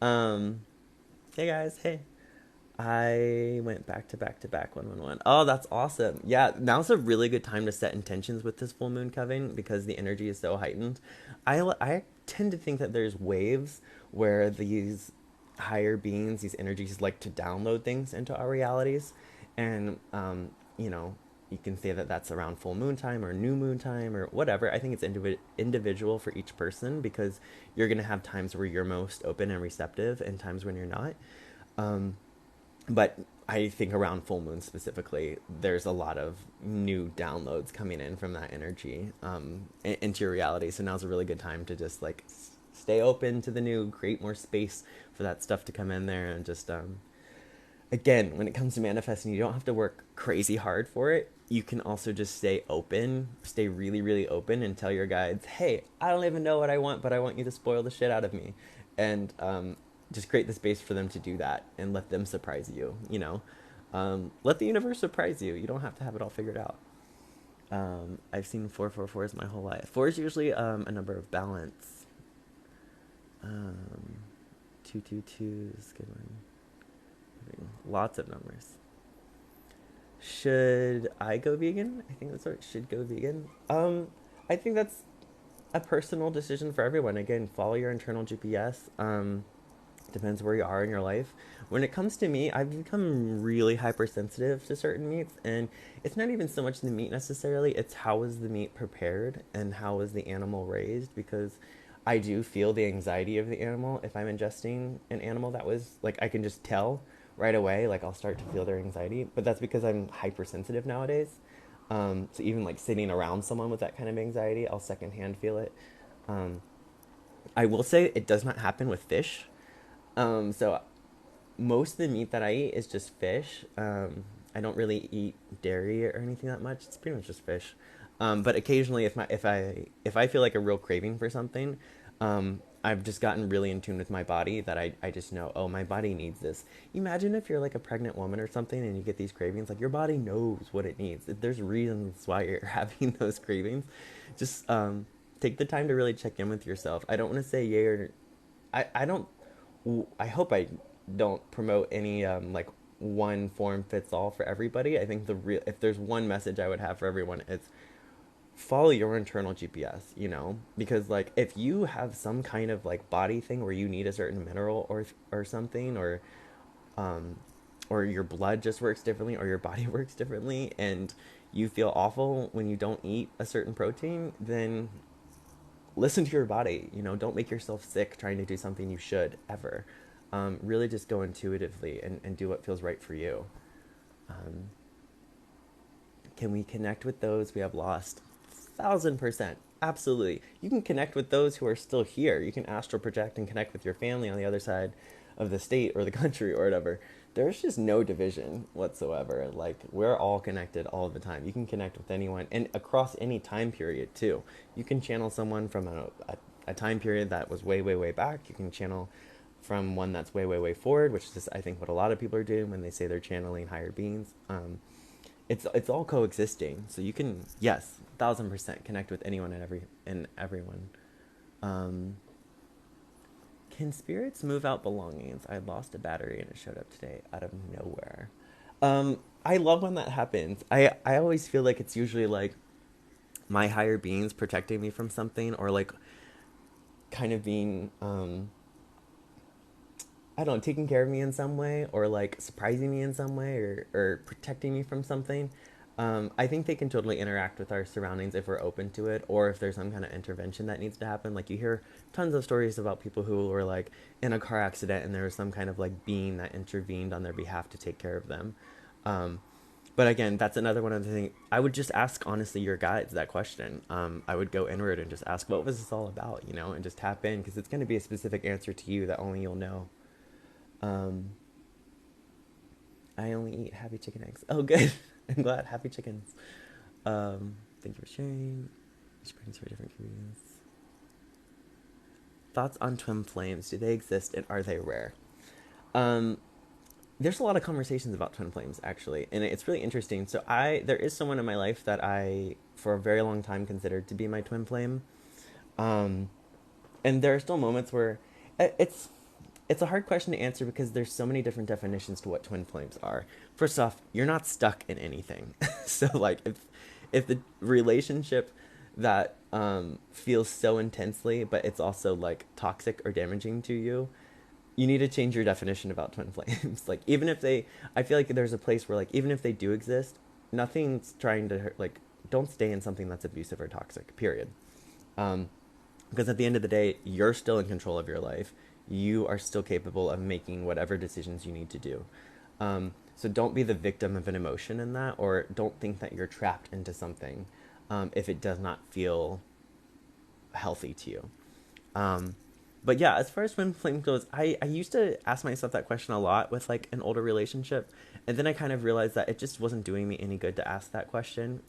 Hey, guys. Hey. I went back to back to back 111. Oh, that's awesome. Yeah, now's a really good time to set intentions with this full moon, Kevin, because the energy is so heightened. I tend to think that there's waves where these higher beings, these energies, like to download things into our realities. And, you know, you can say that that's around full moon time or new moon time or whatever. I think it's individual for each person because you're going to have times where you're most open and receptive and times when you're not. Um, but I think around full moon specifically, there's a lot of new downloads coming in from that energy into your reality. So now's a really good time to just like stay open to the new, create more space for that stuff to come in there, and just again, when it comes to manifesting, you don't have to work crazy hard for it. You can also just stay open, stay really, really open, and tell your guides, hey, I don't even know what I want, but I want you to spoil the shit out of me. And just create the space for them to do that and let them surprise you, you know? Let the universe surprise you. You don't have to have it all figured out. I've seen 444s my whole life. 4 is usually a number of balance. 222 is a good one. Lots of numbers. Should I go vegan? I think that's what should go vegan. I think that's a personal decision for everyone. Again, follow your internal GPS. Depends where you are in your life. When it comes to meat, I've become really hypersensitive to certain meats, and it's not even so much the meat necessarily, it's how was the meat prepared and how was the animal raised, because I do feel the anxiety of the animal if I'm ingesting an animal that was, like, I can just tell right away, like, I'll start to feel their anxiety, but that's because I'm hypersensitive nowadays. So even, like, sitting around someone with that kind of anxiety, I'll secondhand feel it. Um, I will say it does not happen with fish. So most of the meat that I eat is just fish. I don't really eat dairy or anything that much. It's pretty much just fish. But occasionally, if I feel like a real craving for something, I've just gotten really in tune with my body that I just know, oh, my body needs this. Imagine if you're like a pregnant woman or something and you get these cravings, like your body knows what it needs. There's reasons why you're having those cravings. Just take the time to really check in with yourself. I don't want to say yay or I don't. I hope I don't promote any like one form fits all for everybody. I think the real, if there's one message I would have for everyone, it's follow your internal GPS, you know? Because like if you have some kind of like body thing where you need a certain mineral or something, um or your blood just works differently or your body works differently, and you feel awful when you don't eat a certain protein, then listen to your body. You know, don't make yourself sick trying to do something you should ever. Really just go intuitively and do what feels right for you. Um, can we connect with those we have lost? 1,000%. Absolutely. You can connect with those who are still here. You can astral project and connect with your family on the other side of the state or the country or whatever. There's just no division whatsoever. Like, we're all connected all the time. You can connect with anyone and across any time period too. You can channel someone from a time period that was way, way, way back. You can channel from one that's way, way, way forward, which is, I think, what a lot of people are doing when they say they're channeling higher beings. It's all coexisting. So you can, yes, 1,000% connect with anyone and everyone. Um, can spirits move out belongings? I lost a battery and it showed up today out of nowhere. I love when that happens. I always feel like it's usually like my higher beings protecting me from something, or like kind of being I don't know, taking care of me in some way, or like surprising me in some way, or protecting me from something. I think they can totally interact with our surroundings if we're open to it, or if there's some kind of intervention that needs to happen. Like, you hear tons of stories about people who were like in a car accident and there was some kind of like being that intervened on their behalf to take care of them. Um, but again, that's another one of the things. I would just ask, honestly, your guides that question. I would go inward and just ask, what was this all about, you know, and just tap in, because it's going to be a specific answer to you that only you'll know. Um, I only eat happy chicken eggs. Oh, good. I'm glad. Happy chickens. Thank you for sharing. Each brings for different communities. Thoughts on twin flames? Do they exist and are they rare? Um, there's a lot of conversations about twin flames, actually, and it's really interesting. So there is someone in my life that I, for a very long time, considered to be my twin flame. Um, and there are still moments where it's it's a hard question to answer because there's so many different definitions to what twin flames are. First off, you're not stuck in anything. So like if the relationship that feels so intensely, but it's also like toxic or damaging to you, you need to change your definition about twin flames. Like even if they, I feel like there's a place where like even if they do exist, nothing's trying to hurt. Like don't stay in something that's abusive or toxic. Period. Um, because at the end of the day, you're still in control of your life. You are still capable of making whatever decisions you need to do. So don't be the victim of an emotion in that, or don't think that you're trapped into something if it does not feel healthy to you. Um, but yeah, as far as twin flame goes, I used to ask myself that question a lot with like an older relationship. And then I kind of realized that it just wasn't doing me any good to ask that question.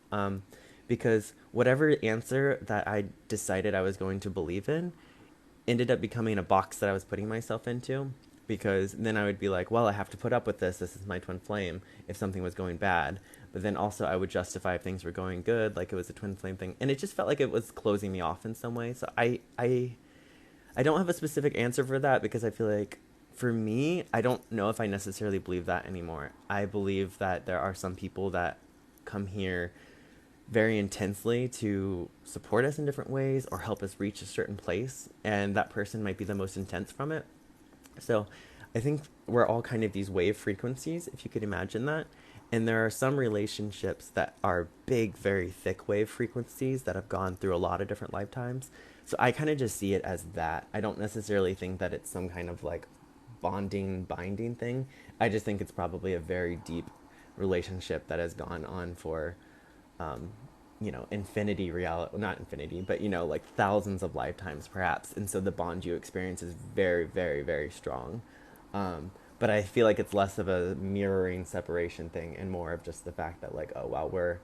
Because whatever answer that I decided I was going to believe in ended up becoming a box that I was putting myself into. Because then I would be like, well, I have to put up with this. This is my twin flame if something was going bad. But then also I would justify if things were going good, like it was a twin flame thing. And it just felt like it was closing me off in some way. So I don't have a specific answer for that because I feel like for me, I don't know if I necessarily believe that anymore. I believe that there are some people that come here very intensely to support us in different ways or help us reach a certain place, and that person might be the most intense from it. So I think we're all kind of these wave frequencies, if you could imagine that. And there are some relationships that are big, very thick wave frequencies that have gone through a lot of different lifetimes. So I kind of just see it as that. I don't necessarily think that it's some kind of like bonding, binding thing. I just think it's probably a very deep relationship that has gone on for, um, infinity reality, not infinity, but, like thousands of lifetimes perhaps. And so the bond you experience is very, very, very strong. But I feel like it's less of a mirroring separation thing and more of just the fact that like, oh, wow,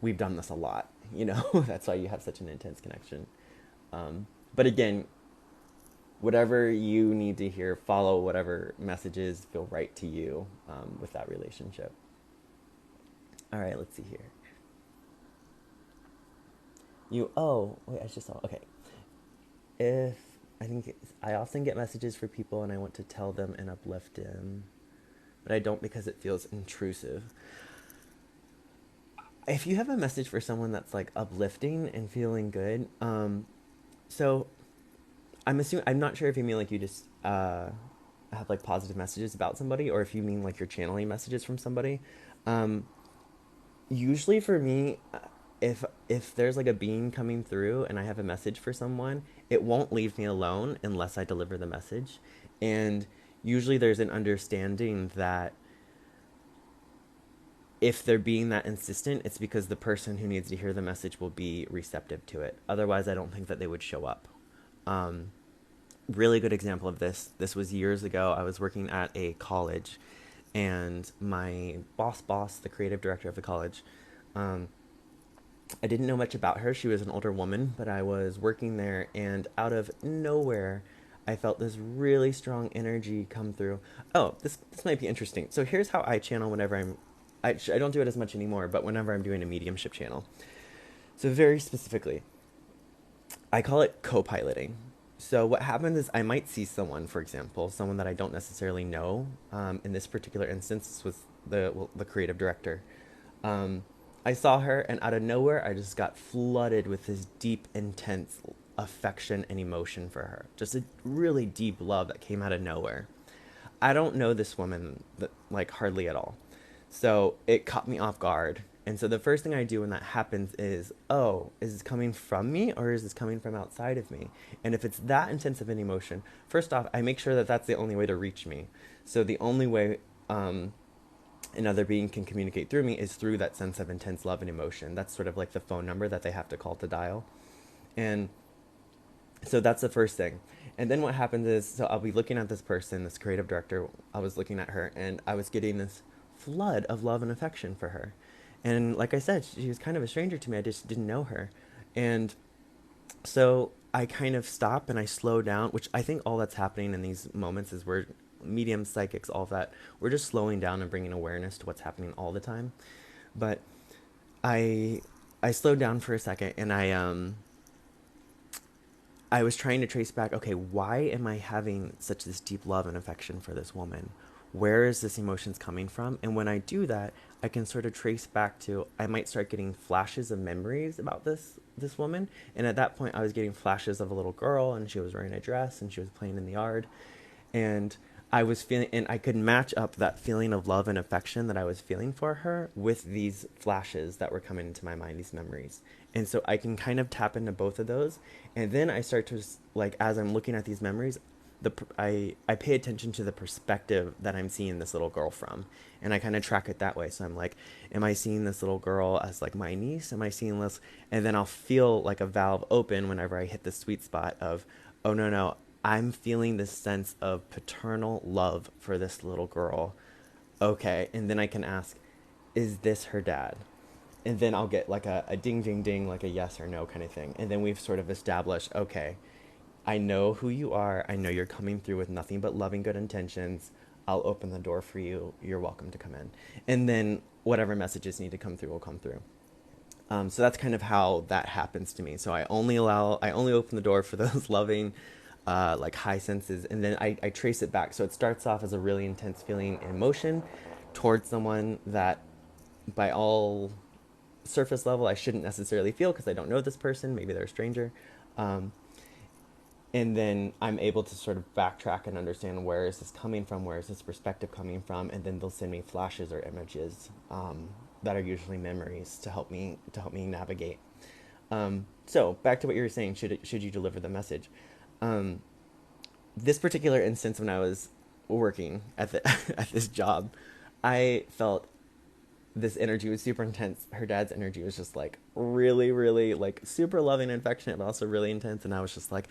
we've done this a lot, that's why you have such an intense connection. But again, whatever you need to hear, follow whatever messages feel right to you with that relationship. All right, let's see here. Oh, wait, I just saw, okay. If, I often get messages for people and I want to tell them and uplift them, but I don't because it feels intrusive. If you have a message for someone that's like uplifting and feeling good, so I'm not sure if you mean like you just have like positive messages about somebody, or if you mean like you're channeling messages from somebody. Um, Usually for me, if there's like a being coming through and I have a message for someone, it won't leave me alone unless I deliver the message. And usually there's an understanding that if they're being that insistent, it's because the person who needs to hear the message will be receptive to it. Otherwise, I don't think that they would show up. Um, Really good example of this. This was years ago. I was working at a college, and my boss, the creative director of the college, um, I didn't know much about her. She was an older woman, but I was working there, and out of nowhere, I felt this really strong energy come through. Oh, this might be interesting. So here's how I channel whenever I don't do it as much anymore, but whenever I'm doing a mediumship channel. So very specifically, I call it co-piloting. So what happens is I might see someone, for example, someone that I don't necessarily know. In this particular instance, this was the creative director. Um, I saw her, and out of nowhere, I just got flooded with this deep, intense affection and emotion for her. Just a really deep love that came out of nowhere. I don't know this woman like hardly at all. So it caught me off guard. And so the first thing I do when that happens is, oh, is this coming from me or is this coming from outside of me? And if it's that intense of an emotion, first off, I make sure that that's the only way to reach me. So the only way another being can communicate through me is through that sense of intense love and emotion. That's sort of like the phone number that they have to call to dial. And so that's the first thing. And then what happens is, so I'll be looking at this person, this creative director. I was looking at her, and I was getting this flood of love and affection for her. And like I said, she was kind of a stranger to me. I just didn't know her. And so I kind of stop and I slow down, which I think all that's happening in these moments is we're mediums, psychics, all of that. We're just slowing down and bringing awareness to what's happening all the time. But I slowed down for a second, and I was trying to trace back, okay, why am I having such this deep love and affection for this woman? Where is this emotions coming from? And when I do that, I can sort of trace back to, I might start getting flashes of memories about this woman. And at that point I was getting flashes of a little girl, and she was wearing a dress and she was playing in the yard. And I was feeling, and I could match up that feeling of love and affection that I was feeling for her with these flashes that were coming into my mind, these memories. And so I can kind of tap into both of those. And then I start to, like, as I'm looking at these memories, I pay attention to the perspective that I'm seeing this little girl from, and I kind of track it that way. So I'm like, am I seeing this little girl as like my niece? Am I seeing this? And then I'll feel like a valve open whenever I hit the sweet spot of, oh no no, I'm feeling this sense of paternal love for this little girl. Okay, and then I can ask, is this her dad? And then I'll get like a ding ding ding, like a yes or no kind of thing. And then we've sort of established, okay, I know who you are. I know you're coming through with nothing but loving, good intentions. I'll open the door for you. You're welcome to come in. And then whatever messages need to come through will come through. So that's kind of how that happens to me. So I only open the door for those loving, like high senses, and then I trace it back. So it starts off as a really intense feeling and emotion towards someone that, by all surface level, I shouldn't necessarily feel because I don't know this person. Maybe they're a stranger. Um, and then I'm able to sort of backtrack and understand, where is this coming from, where is this perspective coming from, and then they'll send me flashes or images that are usually memories to help me navigate. So back to what you were saying, should you deliver the message? This particular instance, when I was working at the at this job, I felt this energy was super intense. Her dad's energy was just like really, really like super loving and affectionate, but also really intense. And I was just like,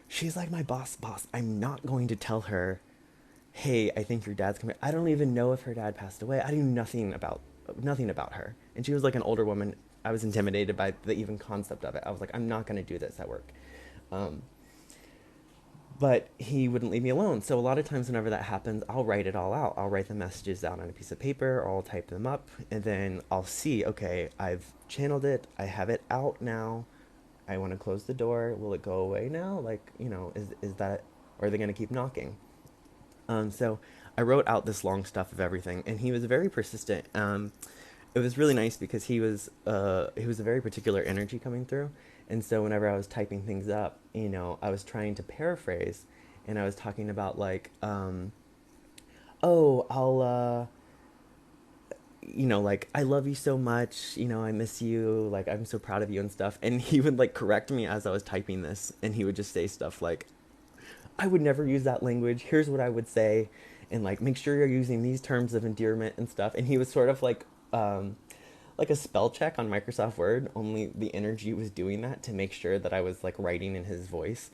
she's like my boss. I'm not going to tell her, hey, I think your dad's coming. I don't even know if her dad passed away. I knew nothing about her. And she was like an older woman. I was intimidated by the even concept of it. I was like, I'm not going to do this at work. But he wouldn't leave me alone. So a lot of times whenever that happens, I'll write it all out. I'll write the messages down on a piece of paper, or I'll type them up, and then I'll see, okay, I've channeled it. I have it out now. I want to close the door. Will it go away now? Like, is that, or are they going to keep knocking? So I wrote out this long stuff of everything, and he was very persistent. It was really nice because he was a very particular energy coming through. And so whenever I was typing things up, I was trying to paraphrase, and I was talking about like, oh, I'll, like, I love you so much, I miss you, like, I'm so proud of you and stuff. And he would like correct me as I was typing this, and he would just say stuff like, I would never use that language. Here's what I would say. And like, make sure you're using these terms of endearment and stuff. And he was sort of like a spell check on Microsoft Word, only the energy was doing that to make sure that I was like writing in his voice,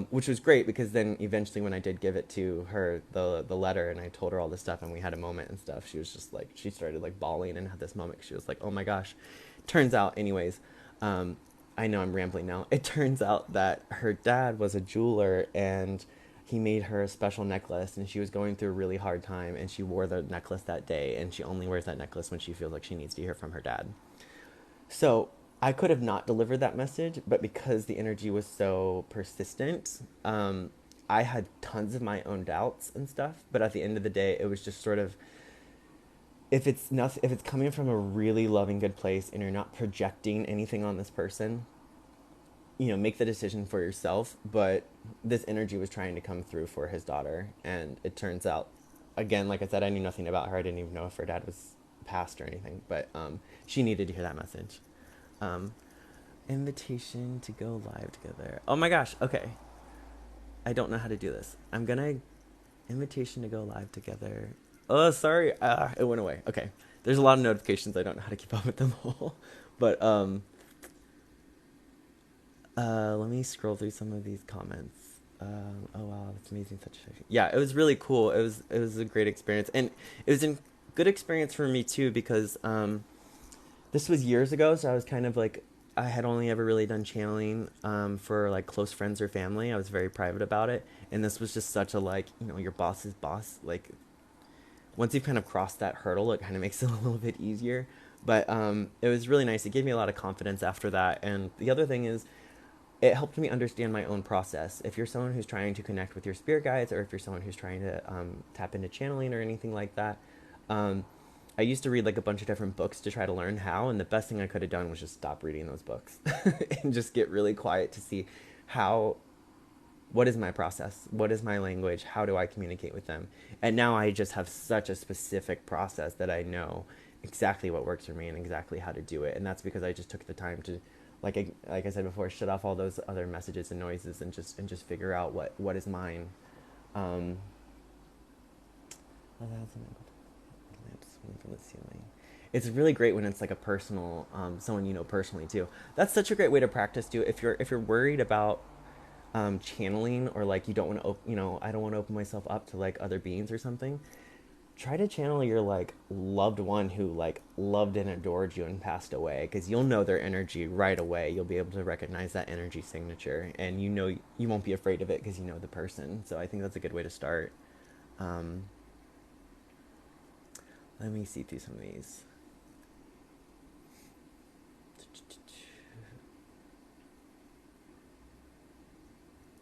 which was great, because then eventually when I did give it to her, the letter, and I told her all this stuff and we had a moment and stuff, she was just like, she started like bawling and had this moment. She was like, oh my gosh. Turns out, anyways, I know I'm rambling now. It turns out that her dad was a jeweler, and he made her a special necklace, and she was going through a really hard time, and she wore the necklace that day, and she only wears that necklace when she feels like she needs to hear from her dad. So I could have not delivered that message, but because the energy was so persistent, I had tons of my own doubts and stuff. But at the end of the day, it was just sort of, if it's coming from a really loving, good place, and you're not projecting anything on this person, make the decision for yourself. But this energy was trying to come through for his daughter, and it turns out, again, like I said, I knew nothing about her. I didn't even know if her dad was passed or anything, but she needed to hear that message. Invitation to go live together. Oh my gosh. Okay, I don't know how to do this. I'm gonna invitation to go live together. Oh, sorry. It went away. Okay, there's a lot of notifications. I don't know how to keep up with them all. But let me scroll through some of these comments. Oh wow, that's amazing. Yeah, it was really cool. It was a great experience, and it was a good experience for me too, because this was years ago, so I was kind of like, I had only ever really done channeling for like close friends or family. I was very private about it, and this was just such a, like, your boss's boss. Like, once you've kind of crossed that hurdle, it kind of makes it a little bit easier. But it was really nice. It gave me a lot of confidence after that. And the other thing is, it helped me understand my own process. If you're someone who's trying to connect with your spirit guides, or if you're someone who's trying to tap into channeling or anything like that, um, I used to read like a bunch of different books to try to learn how, and the best thing I could have done was just stop reading those books and just get really quiet to see how, what is my process? What is my language? How do I communicate with them? And now I just have such a specific process that I know exactly what works for me and exactly how to do it. And that's because I just took the time to, like I said before, shut off all those other messages and noises and just figure out what is mine. Um, oh, that's lamps swinging from the ceiling. It's really great when it's like a personal, someone you know personally too. That's such a great way to practice too. If you're worried about channeling, or like you don't want to I don't want to open myself up to like other beings or something, try to channel your like loved one who like loved and adored you and passed away, because you'll know their energy right away. You'll be able to recognize that energy signature, and you know you won't be afraid of it because you know the person. So I think that's a good way to start. um, Let me see through some of these.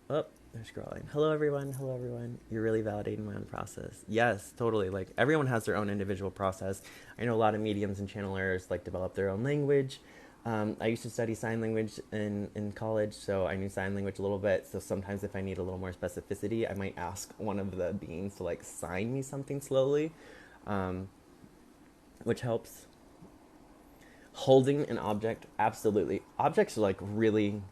Oh, they're scrolling. Hello, everyone. Hello, everyone. You're really validating my own process. Yes, totally. Like, everyone has their own individual process. I know a lot of mediums and channelers, like, develop their own language. I used to study sign language in college, so I knew sign language a little bit. So sometimes if I need a little more specificity, I might ask one of the beings to, like, sign me something slowly, um, which helps. Holding an object, absolutely. Objects are, like, really...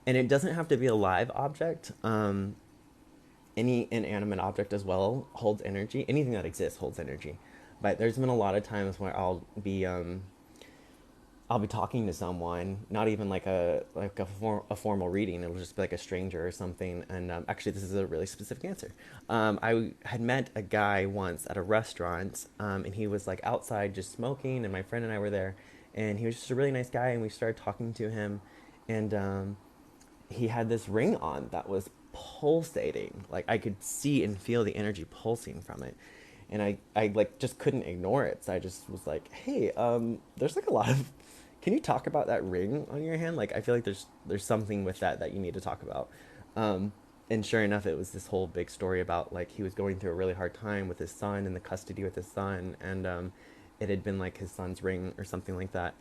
And it doesn't have to be a live object. Any inanimate object as well holds energy. Anything that exists holds energy. But there's been a lot of times where I'll be talking to someone, not even like a formal reading. It'll just be like a stranger or something. And actually, this is a really specific answer. I had met a guy once at a restaurant, and he was like outside just smoking, and my friend and I were there, and he was just a really nice guy, and we started talking to him, and he had this ring on that was pulsating. Like, I could see and feel the energy pulsing from it. And I like just couldn't ignore it. So I just was like, hey, there's like a lot of, can you talk about that ring on your hand? Like, I feel like there's something with that you need to talk about. And sure enough, it was this whole big story about like he was going through a really hard time with his son and the custody with his son. And it had been like his son's ring or something like that.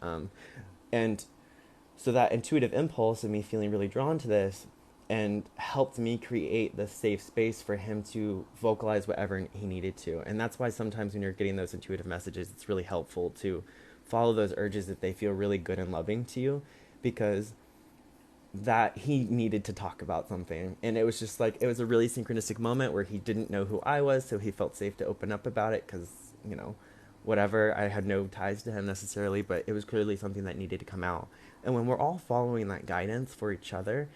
And so that intuitive impulse of me feeling really drawn to this and helped me create the safe space for him to vocalize whatever he needed to. And that's why sometimes when you're getting those intuitive messages, it's really helpful to follow those urges if they feel really good and loving to you, because that he needed to talk about something. And it was just like, it was a really synchronistic moment where he didn't know who I was, so he felt safe to open up about it because, whatever, I had no ties to him necessarily, but it was clearly something that needed to come out. And when we're all following that guidance for each other,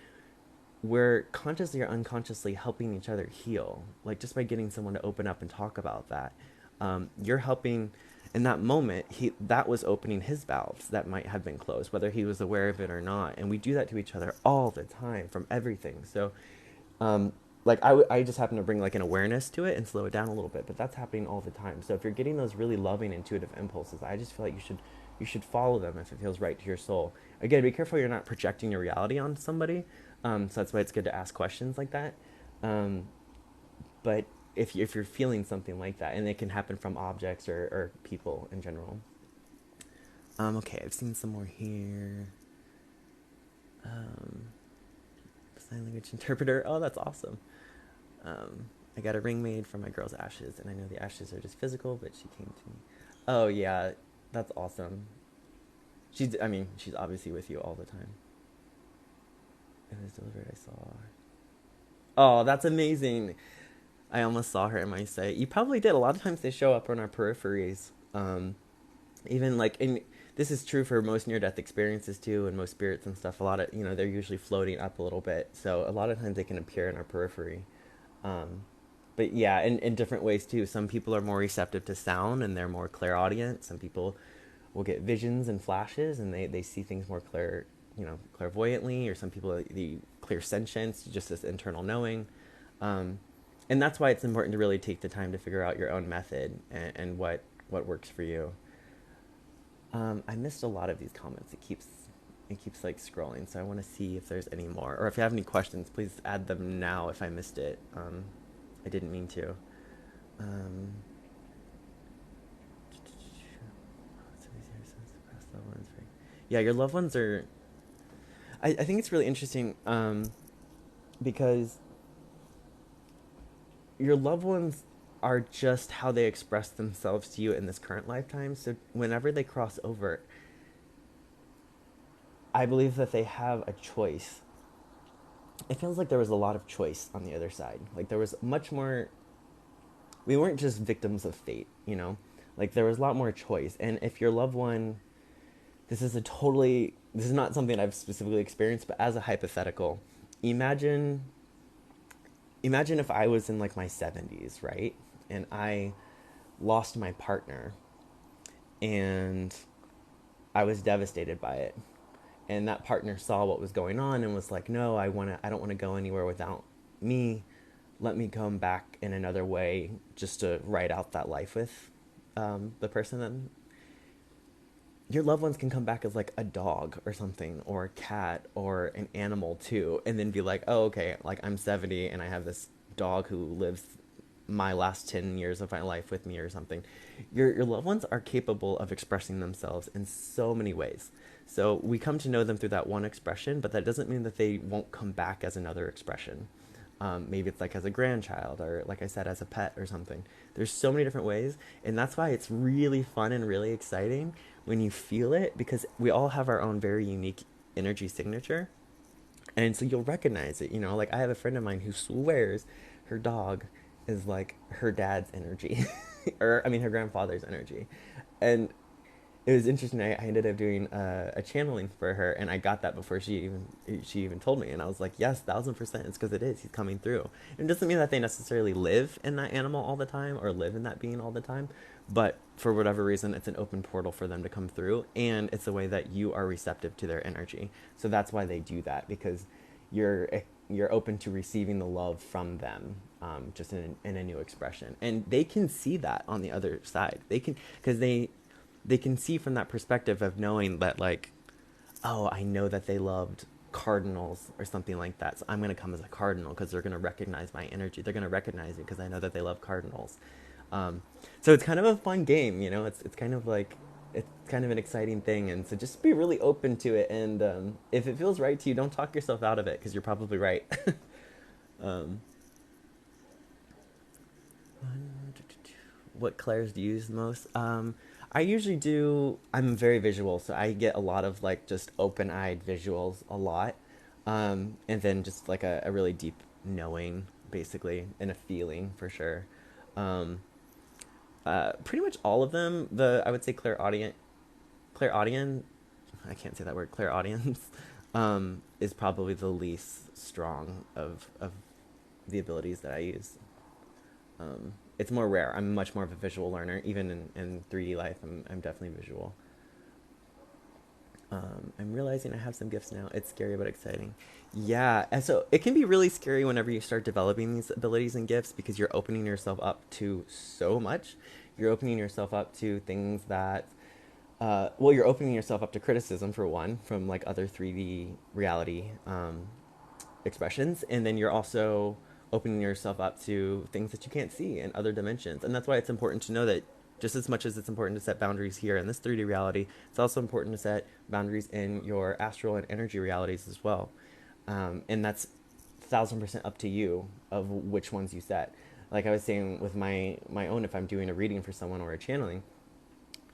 we're consciously or unconsciously helping each other heal. Like, just by getting someone to open up and talk about that, you're helping. In that moment, that was opening his valves that might have been closed, whether he was aware of it or not. And we do that to each other all the time from everything. So, like, I just happen to bring like an awareness to it and slow it down a little bit, but that's happening all the time. So if you're getting those really loving, intuitive impulses, I just feel like you should follow them if it feels right to your soul. Again, be careful you're not projecting your reality on somebody. So that's why it's good to ask questions like that. But if you're feeling something like that, and it can happen from objects or people in general. Okay, I've seen some more here. Sign language interpreter. Oh, that's awesome. I got a ring made from my girl's ashes, and I know the ashes are just physical, but she came to me. Oh yeah, that's awesome. She's obviously with you all the time. It was delivered, I saw her. Oh, that's amazing. I almost saw her in my sight. You probably did. A lot of times they show up on our peripheries. Even like, and this is true for most near-death experiences too, and most spirits and stuff. A lot of, they're usually floating up a little bit. So a lot of times they can appear in our periphery. But yeah, in different ways too. Some people are more receptive to sound and they're more clairaudient. Some people will get visions and flashes and they see things more clairvoyantly, or some people the clairsentience, just this internal knowing. And that's why it's important to really take the time to figure out your own method and what works for you. I missed a lot of these comments. It keeps it keeps like scrolling, so I want to see if there's any more, or if you have any questions, please add them now if I missed it. I didn't mean to. Um, yeah, your loved ones are. I think it's really interesting, because your loved ones are just how they express themselves to you in this current lifetime. So whenever they cross over, I believe that they have a choice. It feels like there was a lot of choice on the other side. Like there was much more. We weren't just victims of fate, you know? Like there was a lot more choice. And if your loved one, this is not something I've specifically experienced, but as a hypothetical, imagine if I was in like my 70s, right? And I lost my partner and I was devastated by it. And that partner saw what was going on and was like, "No, I don't want to go anywhere without me. Let me come back in another way just to write out that life with the person." Then your loved ones can come back as like a dog or something, or a cat or an animal too, and then be like, "Oh, okay, like I'm 70 and I have this dog who lives my last 10 years of my life with me," or something. Your loved ones are capable of expressing themselves in so many ways. So we come to know them through that one expression, but that doesn't mean that they won't come back as another expression. Maybe it's like as a grandchild, or like I said, as a pet or something. There's so many different ways, and that's why it's really fun and really exciting when you feel it, because we all have our own very unique energy signature. And so you'll recognize it, you know, like I have a friend of mine who swears her dog is like her dad's energy, or I mean her grandfather's energy. And it was interesting. I ended up doing a channeling for her, and I got that before she even told me. And I was like, yes, 1,000%. It's because it is. He's coming through. And it doesn't mean that they necessarily live in that animal all the time or live in that being all the time, but for whatever reason, it's an open portal for them to come through, and it's a way that you are receptive to their energy. So that's why they do that, because you're open to receiving the love from them, just in a new expression, and they can see that on the other side. They can, because they can see from that perspective of knowing that, like, oh, I know that they loved cardinals or something like that, so I'm going to come as a cardinal because they're going to recognize my energy. They're going to recognize me because I know that they love cardinals. So it's kind of a fun game, you know. It's kind of like, it's kind of an exciting thing, and so just be really open to it. And if it feels right to you, don't talk yourself out of it, because you're probably right. um, what clairs do you use the most? I usually do. I'm very visual, so I get a lot of like just open-eyed visuals a lot, and then just like a really deep knowing, basically, and a feeling for sure. Um, Pretty much all of them. I would say clairaudient. I can't say that word. Clairaudience, is probably the least strong of the abilities that I use. It's more rare. I'm much more of a visual learner. Even in 3D life, I'm definitely visual. I'm realizing I have some gifts now. It's scary but exciting. Yeah, and so it can be really scary whenever you start developing these abilities and gifts, because you're opening yourself up to so much. You're opening yourself up to things that, well, you're opening yourself up to criticism, for one, from like other 3D reality expressions, and then you're also opening yourself up to things that you can't see in other dimensions. And that's why it's important to know that just as much as it's important to set boundaries here in this 3D reality, it's also important to set boundaries in your astral and energy realities as well. And that's 1,000% up to you of which ones you set. Like I was saying with my own, if I'm doing a reading for someone or a channeling,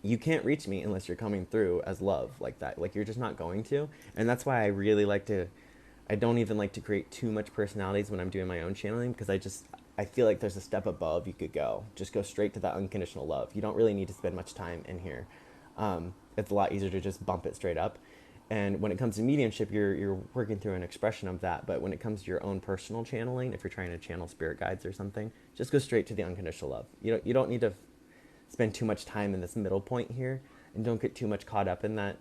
you can't reach me unless you're coming through as love like that. Like you're just not going to. And that's why I don't even like to create too much personalities when I'm doing my own channeling, because I feel like there's a step above you could go. Just go straight to that unconditional love. You don't really need to spend much time in here. It's a lot easier to just bump it straight up. And when it comes to mediumship, you're working through an expression of that. But when it comes to your own personal channeling, if you're trying to channel spirit guides or something, just go straight to the unconditional love. You don't need to spend too much time in this middle point here, and don't get too much caught up in that,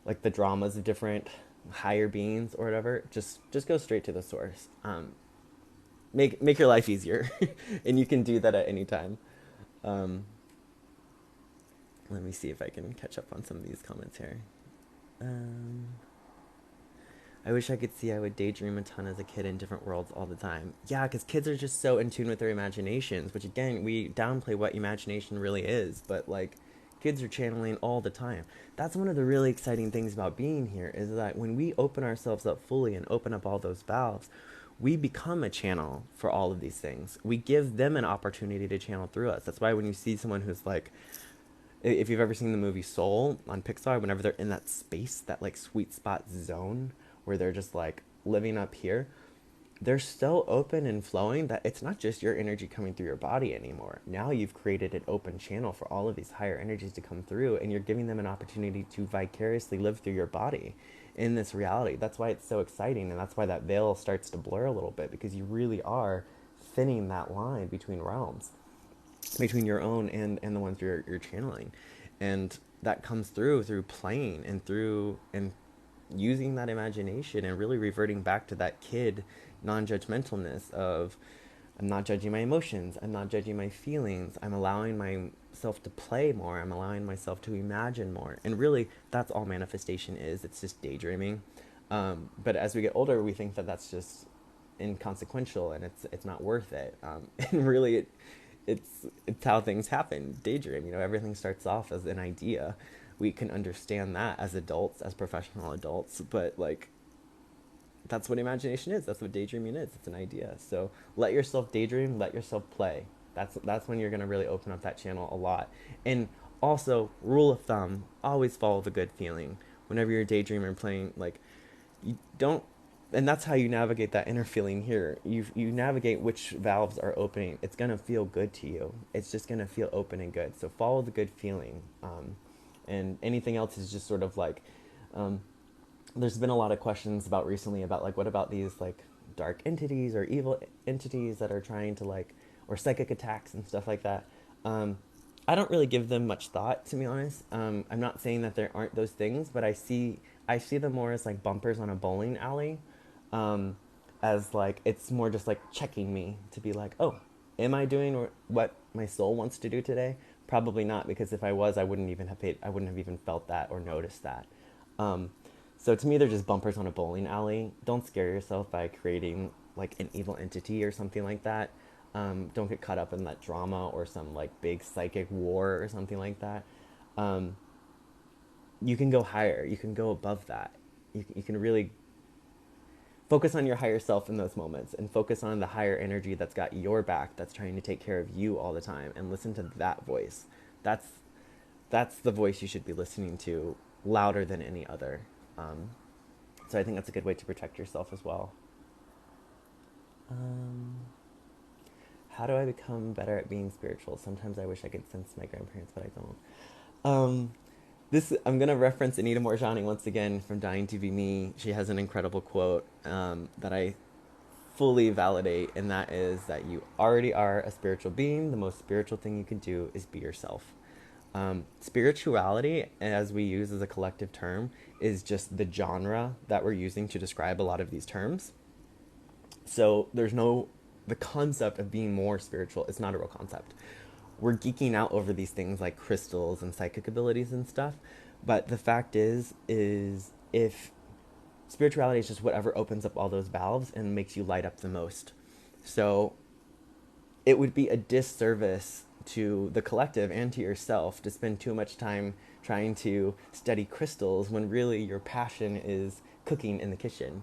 like the dramas of different higher beings or whatever. Just go straight to the source. Make your life easier, and you can do that at any time. Let me see if I can catch up on some of these comments here. Um, I wish I could see I would daydream a ton as a kid in different worlds all the time. Yeah, because kids are just so in tune with their imaginations, which again, we downplay what imagination really is, but like kids are channeling all the time. That's one of the really exciting things about being here is that when we open ourselves up fully and open up all those valves, we become a channel for all of these things. We give them an opportunity to channel through us. That's why when you see someone who's like, if you've ever seen the movie Soul on Pixar, whenever they're in that space, that like sweet spot zone where they're just like living up here, they're so open and flowing that it's not just your energy coming through your body anymore. Now you've created an open channel for all of these higher energies to come through, and you're giving them an opportunity to vicariously live through your body in this reality. That's why it's so exciting, and that's why that veil starts to blur a little bit, because you really are thinning that line between realms, between your own and the ones you're channeling. And that comes through playing and through and using that imagination and really reverting back to that kid non-judgmentalness of, I'm not judging my emotions, I'm not judging my feelings, I'm allowing myself to play more, I'm allowing myself to imagine more. And really, that's all manifestation is. It's just daydreaming. But as we get older, we think that that's just inconsequential and it's not worth it. And really, it's how things happen. Daydream, everything starts off as an idea. We can understand that as adults, as professional adults, but like that's what imagination is. That's what daydreaming is. It's an idea. So let yourself daydream. Let yourself play. That's when you're gonna really open up that channel a lot. And also, rule of thumb: always follow the good feeling. Whenever you're daydreaming and playing, like you don't, and that's how you navigate that inner feeling here. You navigate which valves are opening. It's gonna feel good to you. It's just gonna feel open and good. So follow the good feeling. And anything else is just sort of like, um, there's been a lot of questions about recently about like what about these like dark entities or evil entities that are trying to like, or psychic attacks and stuff like that. um, I don't really give them much thought, to be honest. I'm not saying that there aren't those things, but I see them more as like bumpers on a bowling alley. um, as like it's more just like checking me to be like, oh, am I doing what my soul wants to do today? Probably not, because if I was, I wouldn't have even felt that or noticed that. Um, so to me, they're just bumpers on a bowling alley. Don't scare yourself by creating like an evil entity or something like that. Don't get caught up in that drama or some like big psychic war or something like that. Um, you can go higher. You can go above that. You can really focus on your higher self in those moments and focus on the higher energy that's got your back, that's trying to take care of you all the time, and listen to that voice. That's the voice you should be listening to louder than any other. um, so I think that's a good way to protect yourself as well. um, how do I become better at being spiritual? Sometimes I wish I could sense my grandparents, but I don't. This I'm gonna reference Anita Morjani once again from Dying to Be Me. She has an incredible quote that I fully validate, and that is that you already are a spiritual being. The most spiritual thing you can do is be yourself. Spirituality, as we use as a collective term, is just the genre that we're using to describe a lot of these terms. So there's no, the concept of being more spiritual is not a real concept. We're geeking out over these things like crystals and psychic abilities and stuff, but the fact is if spirituality is just whatever opens up all those valves and makes you light up the most. So it would be a disservice to the collective and to yourself to spend too much time trying to study crystals when really your passion is cooking in the kitchen.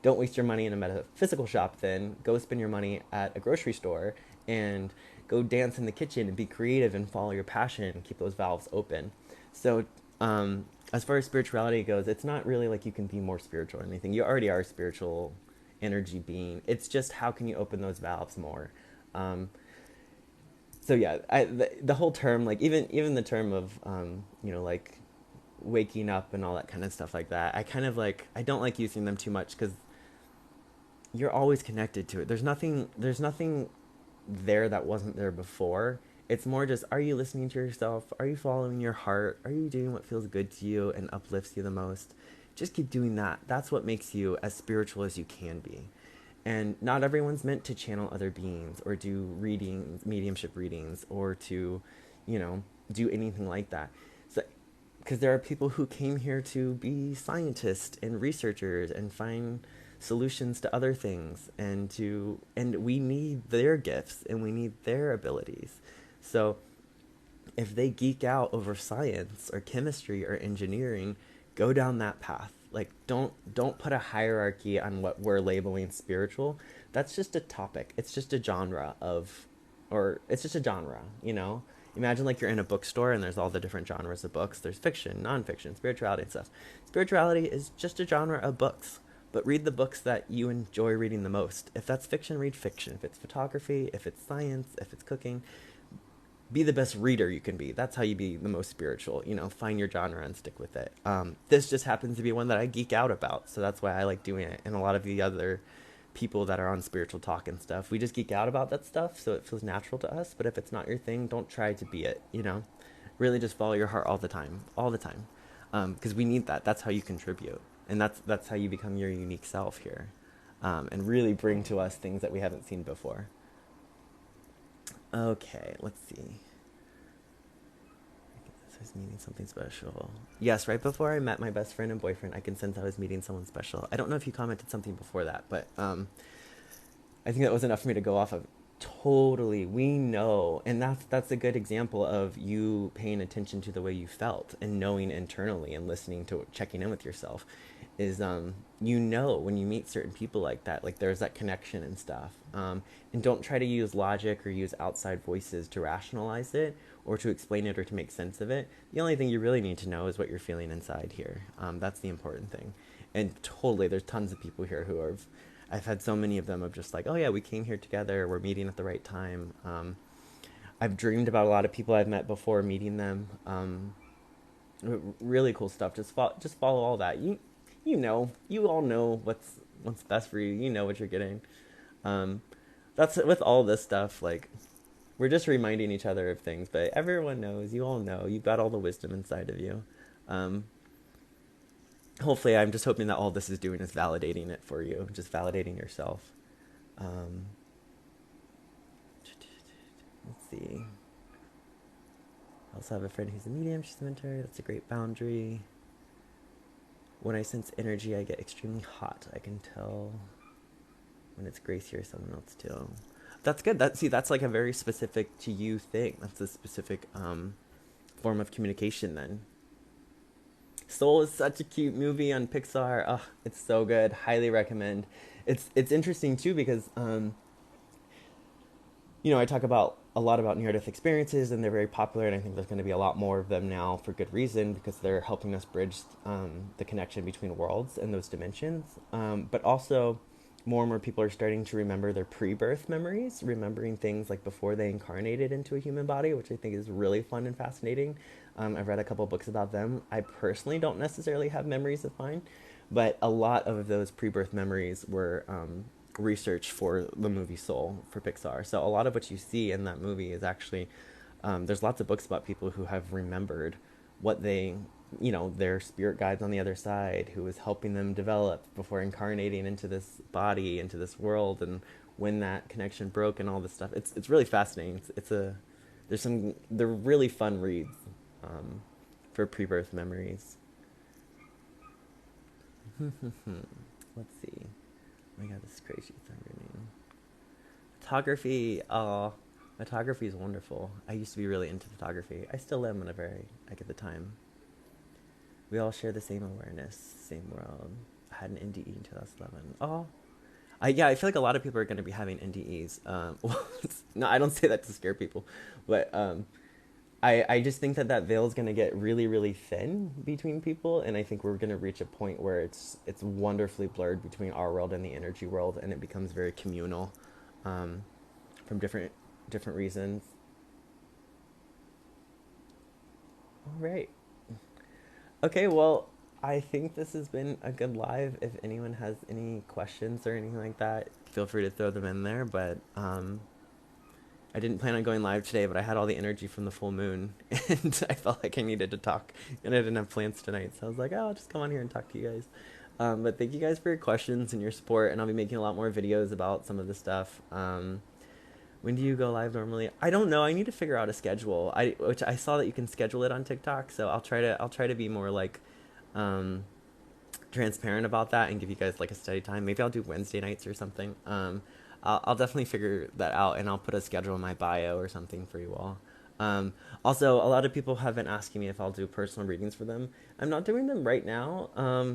Don't waste your money in a metaphysical shop. Then go spend your money at a grocery store and go dance in the kitchen and be creative and follow your passion and keep those valves open. So as far as spirituality goes, it's not really like you can be more spiritual or anything. You already are a spiritual energy being. It's just how can you open those valves more. um, so yeah, the whole term, like even the term of like waking up and all that kind of stuff like that, I kind of like, I don't like using them too much, because you're always connected to it. There's nothing there that wasn't there before. It's more just, are you listening to yourself? Are you following your heart? Are you doing what feels good to you and uplifts you the most? Just keep doing that. That's what makes you as spiritual as you can be. And not everyone's meant to channel other beings or do readings, mediumship readings, or to, do anything like that. So because there are people who came here to be scientists and researchers and find solutions to other things, and we need their gifts and we need their abilities. So if they geek out over science or chemistry or engineering, go down that path. Like, don't put a hierarchy on what we're labeling spiritual. That's just a topic. It's just a genre of, or it's just a genre, you know? Imagine like you're in a bookstore and there's all the different genres of books. There's fiction, nonfiction, spirituality and stuff. Spirituality is just a genre of books. But read the books that you enjoy reading the most. If that's fiction, read fiction. If it's photography, if it's science, if it's cooking, be the best reader you can be. That's how you be the most spiritual. You know, find your genre and stick with it. This just happens to be one that I geek out about, so that's why I like doing it. And a lot of the other people that are on spiritual talk and stuff, we just geek out about that stuff, so it feels natural to us. But if it's not your thing, don't try to be it. You know, really just follow your heart all the time, because we need that. That's how you contribute, and that's how you become your unique self here, and really bring to us things that we haven't seen before. Okay, let's see. I was meeting something special. Yes, right before I met my best friend and boyfriend, I can sense I was meeting someone special. I don't know if you commented something before that, but I think that was enough for me to go off of. Totally, we know, and that's a good example of you paying attention to the way you felt and knowing internally and listening to checking in with yourself. Is you know when you meet certain people like that, like there's that connection and stuff. And don't try to use logic or use outside voices to rationalize it or to explain it or to make sense of it. The only thing you really need to know is what you're feeling inside here. That's the important thing. And totally, there's tons of people here who are. I've had so many of them of just like, oh yeah, we came here together. We're meeting at the right time. I've dreamed about a lot of people I've met before meeting them. Really cool stuff. Just follow all that. You know, you all know what's best for you. You know what you're getting. That's with all this stuff. Like, we're just reminding each other of things, but everyone knows. You all know. You've got all the wisdom inside of you. Hopefully, I'm just hoping that all this is doing is validating it for you, just validating yourself. Let's see. I also have a friend who's a medium. She's a mentor. That's a great boundary. When I sense energy, I get extremely hot. I can tell when it's Gracie or someone else too. That's good. That's like a very specific to you thing. That's a specific form of communication then. Soul is such a cute movie on Pixar. Oh, it's so good. Highly recommend. It's interesting too because you know, I talk a lot about near-death experiences, and they're very popular, and I think there's going to be a lot more of them now for good reason, because they're helping us bridge the connection between worlds and those dimensions. But also, more and more people are starting to remember their pre-birth memories, remembering things like before they incarnated into a human body, which I think is really fun and fascinating. I've read a couple books about them. I personally don't necessarily have memories of mine, but a lot of those pre-birth memories were research for the movie Soul for Pixar. So a lot of what you see in that movie is actually, there's lots of books about people who have remembered what they, you know, their spirit guides on the other side, who was helping them develop before incarnating into this body, into this world, and when that connection broke and all this stuff. It's really fascinating. They're really fun reads for pre-birth memories. Let's see. Oh my god, this is crazy. Photography. Oh, photography is wonderful. I used to be really into photography. I still am whenever I get the time. We all share the same awareness, same world. I had an NDE in 2011. Oh, I feel like a lot of people are going to be having NDEs. No, I don't say that to scare people, but I just think that veil is going to get really, really thin between people, and I think we're going to reach a point where it's wonderfully blurred between our world and the energy world, and it becomes very communal, from different reasons. All right. Okay, well, I think this has been a good live. If anyone has any questions or anything like that, feel free to throw them in there, but I didn't plan on going live today, but I had all the energy from the full moon, and I felt like I needed to talk, and I didn't have plans tonight, so I was like, oh, I'll just come on here and talk to you guys. But thank you guys for your questions and your support, and I'll be making a lot more videos about some of this stuff. When do you go live normally? I don't know. I need to figure out a schedule. Which I saw that you can schedule it on TikTok, so I'll try to be more like um transparent about that and give you guys like a steady time. Maybe I'll do Wednesday nights or something. I'll definitely figure that out, and I'll put a schedule in my bio or something for you all. Also, a lot of people have been asking me if I'll do personal readings for them. I'm not doing them right now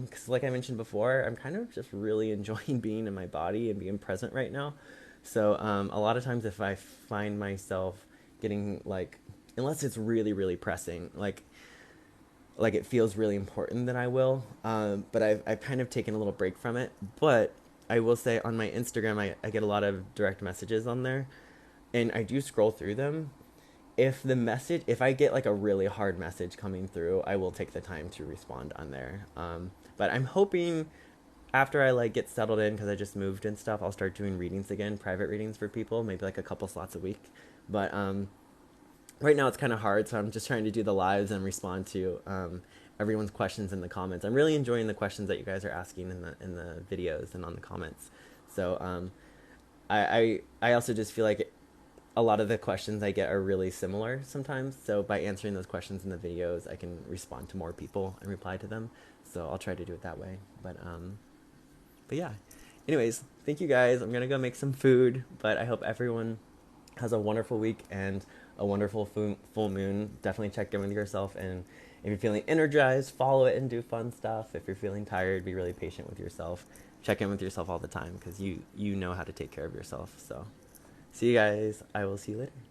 because, like I mentioned before, I'm kind of just really enjoying being in my body and being present right now. So a lot of times, if I find myself getting like, unless it's really, really pressing, like it feels really important, that I will. But I've kind of taken a little break from it. But I will say on my Instagram, I get a lot of direct messages on there, and I do scroll through them. If I get like a really hard message coming through, I will take the time to respond on there. But I'm hoping after I like get settled in, because I just moved and stuff, I'll start doing readings again, private readings for people, maybe like a couple slots a week. But right now it's kind of hard, so I'm just trying to do the lives and respond to everyone's questions in the comments. I'm really enjoying the questions that you guys are asking in the videos and on the comments. So I also just feel like a lot of the questions I get are really similar sometimes. So by answering those questions in the videos, I can respond to more people and reply to them. So I'll try to do it that way. But yeah. Anyways, thank you guys. I'm gonna go make some food, but I hope everyone has a wonderful week and a wonderful full moon. Definitely check in with yourself, and if you're feeling energized, follow it and do fun stuff. If you're feeling tired, be really patient with yourself. Check in with yourself all the time, because you know how to take care of yourself. So see you guys. I will see you later.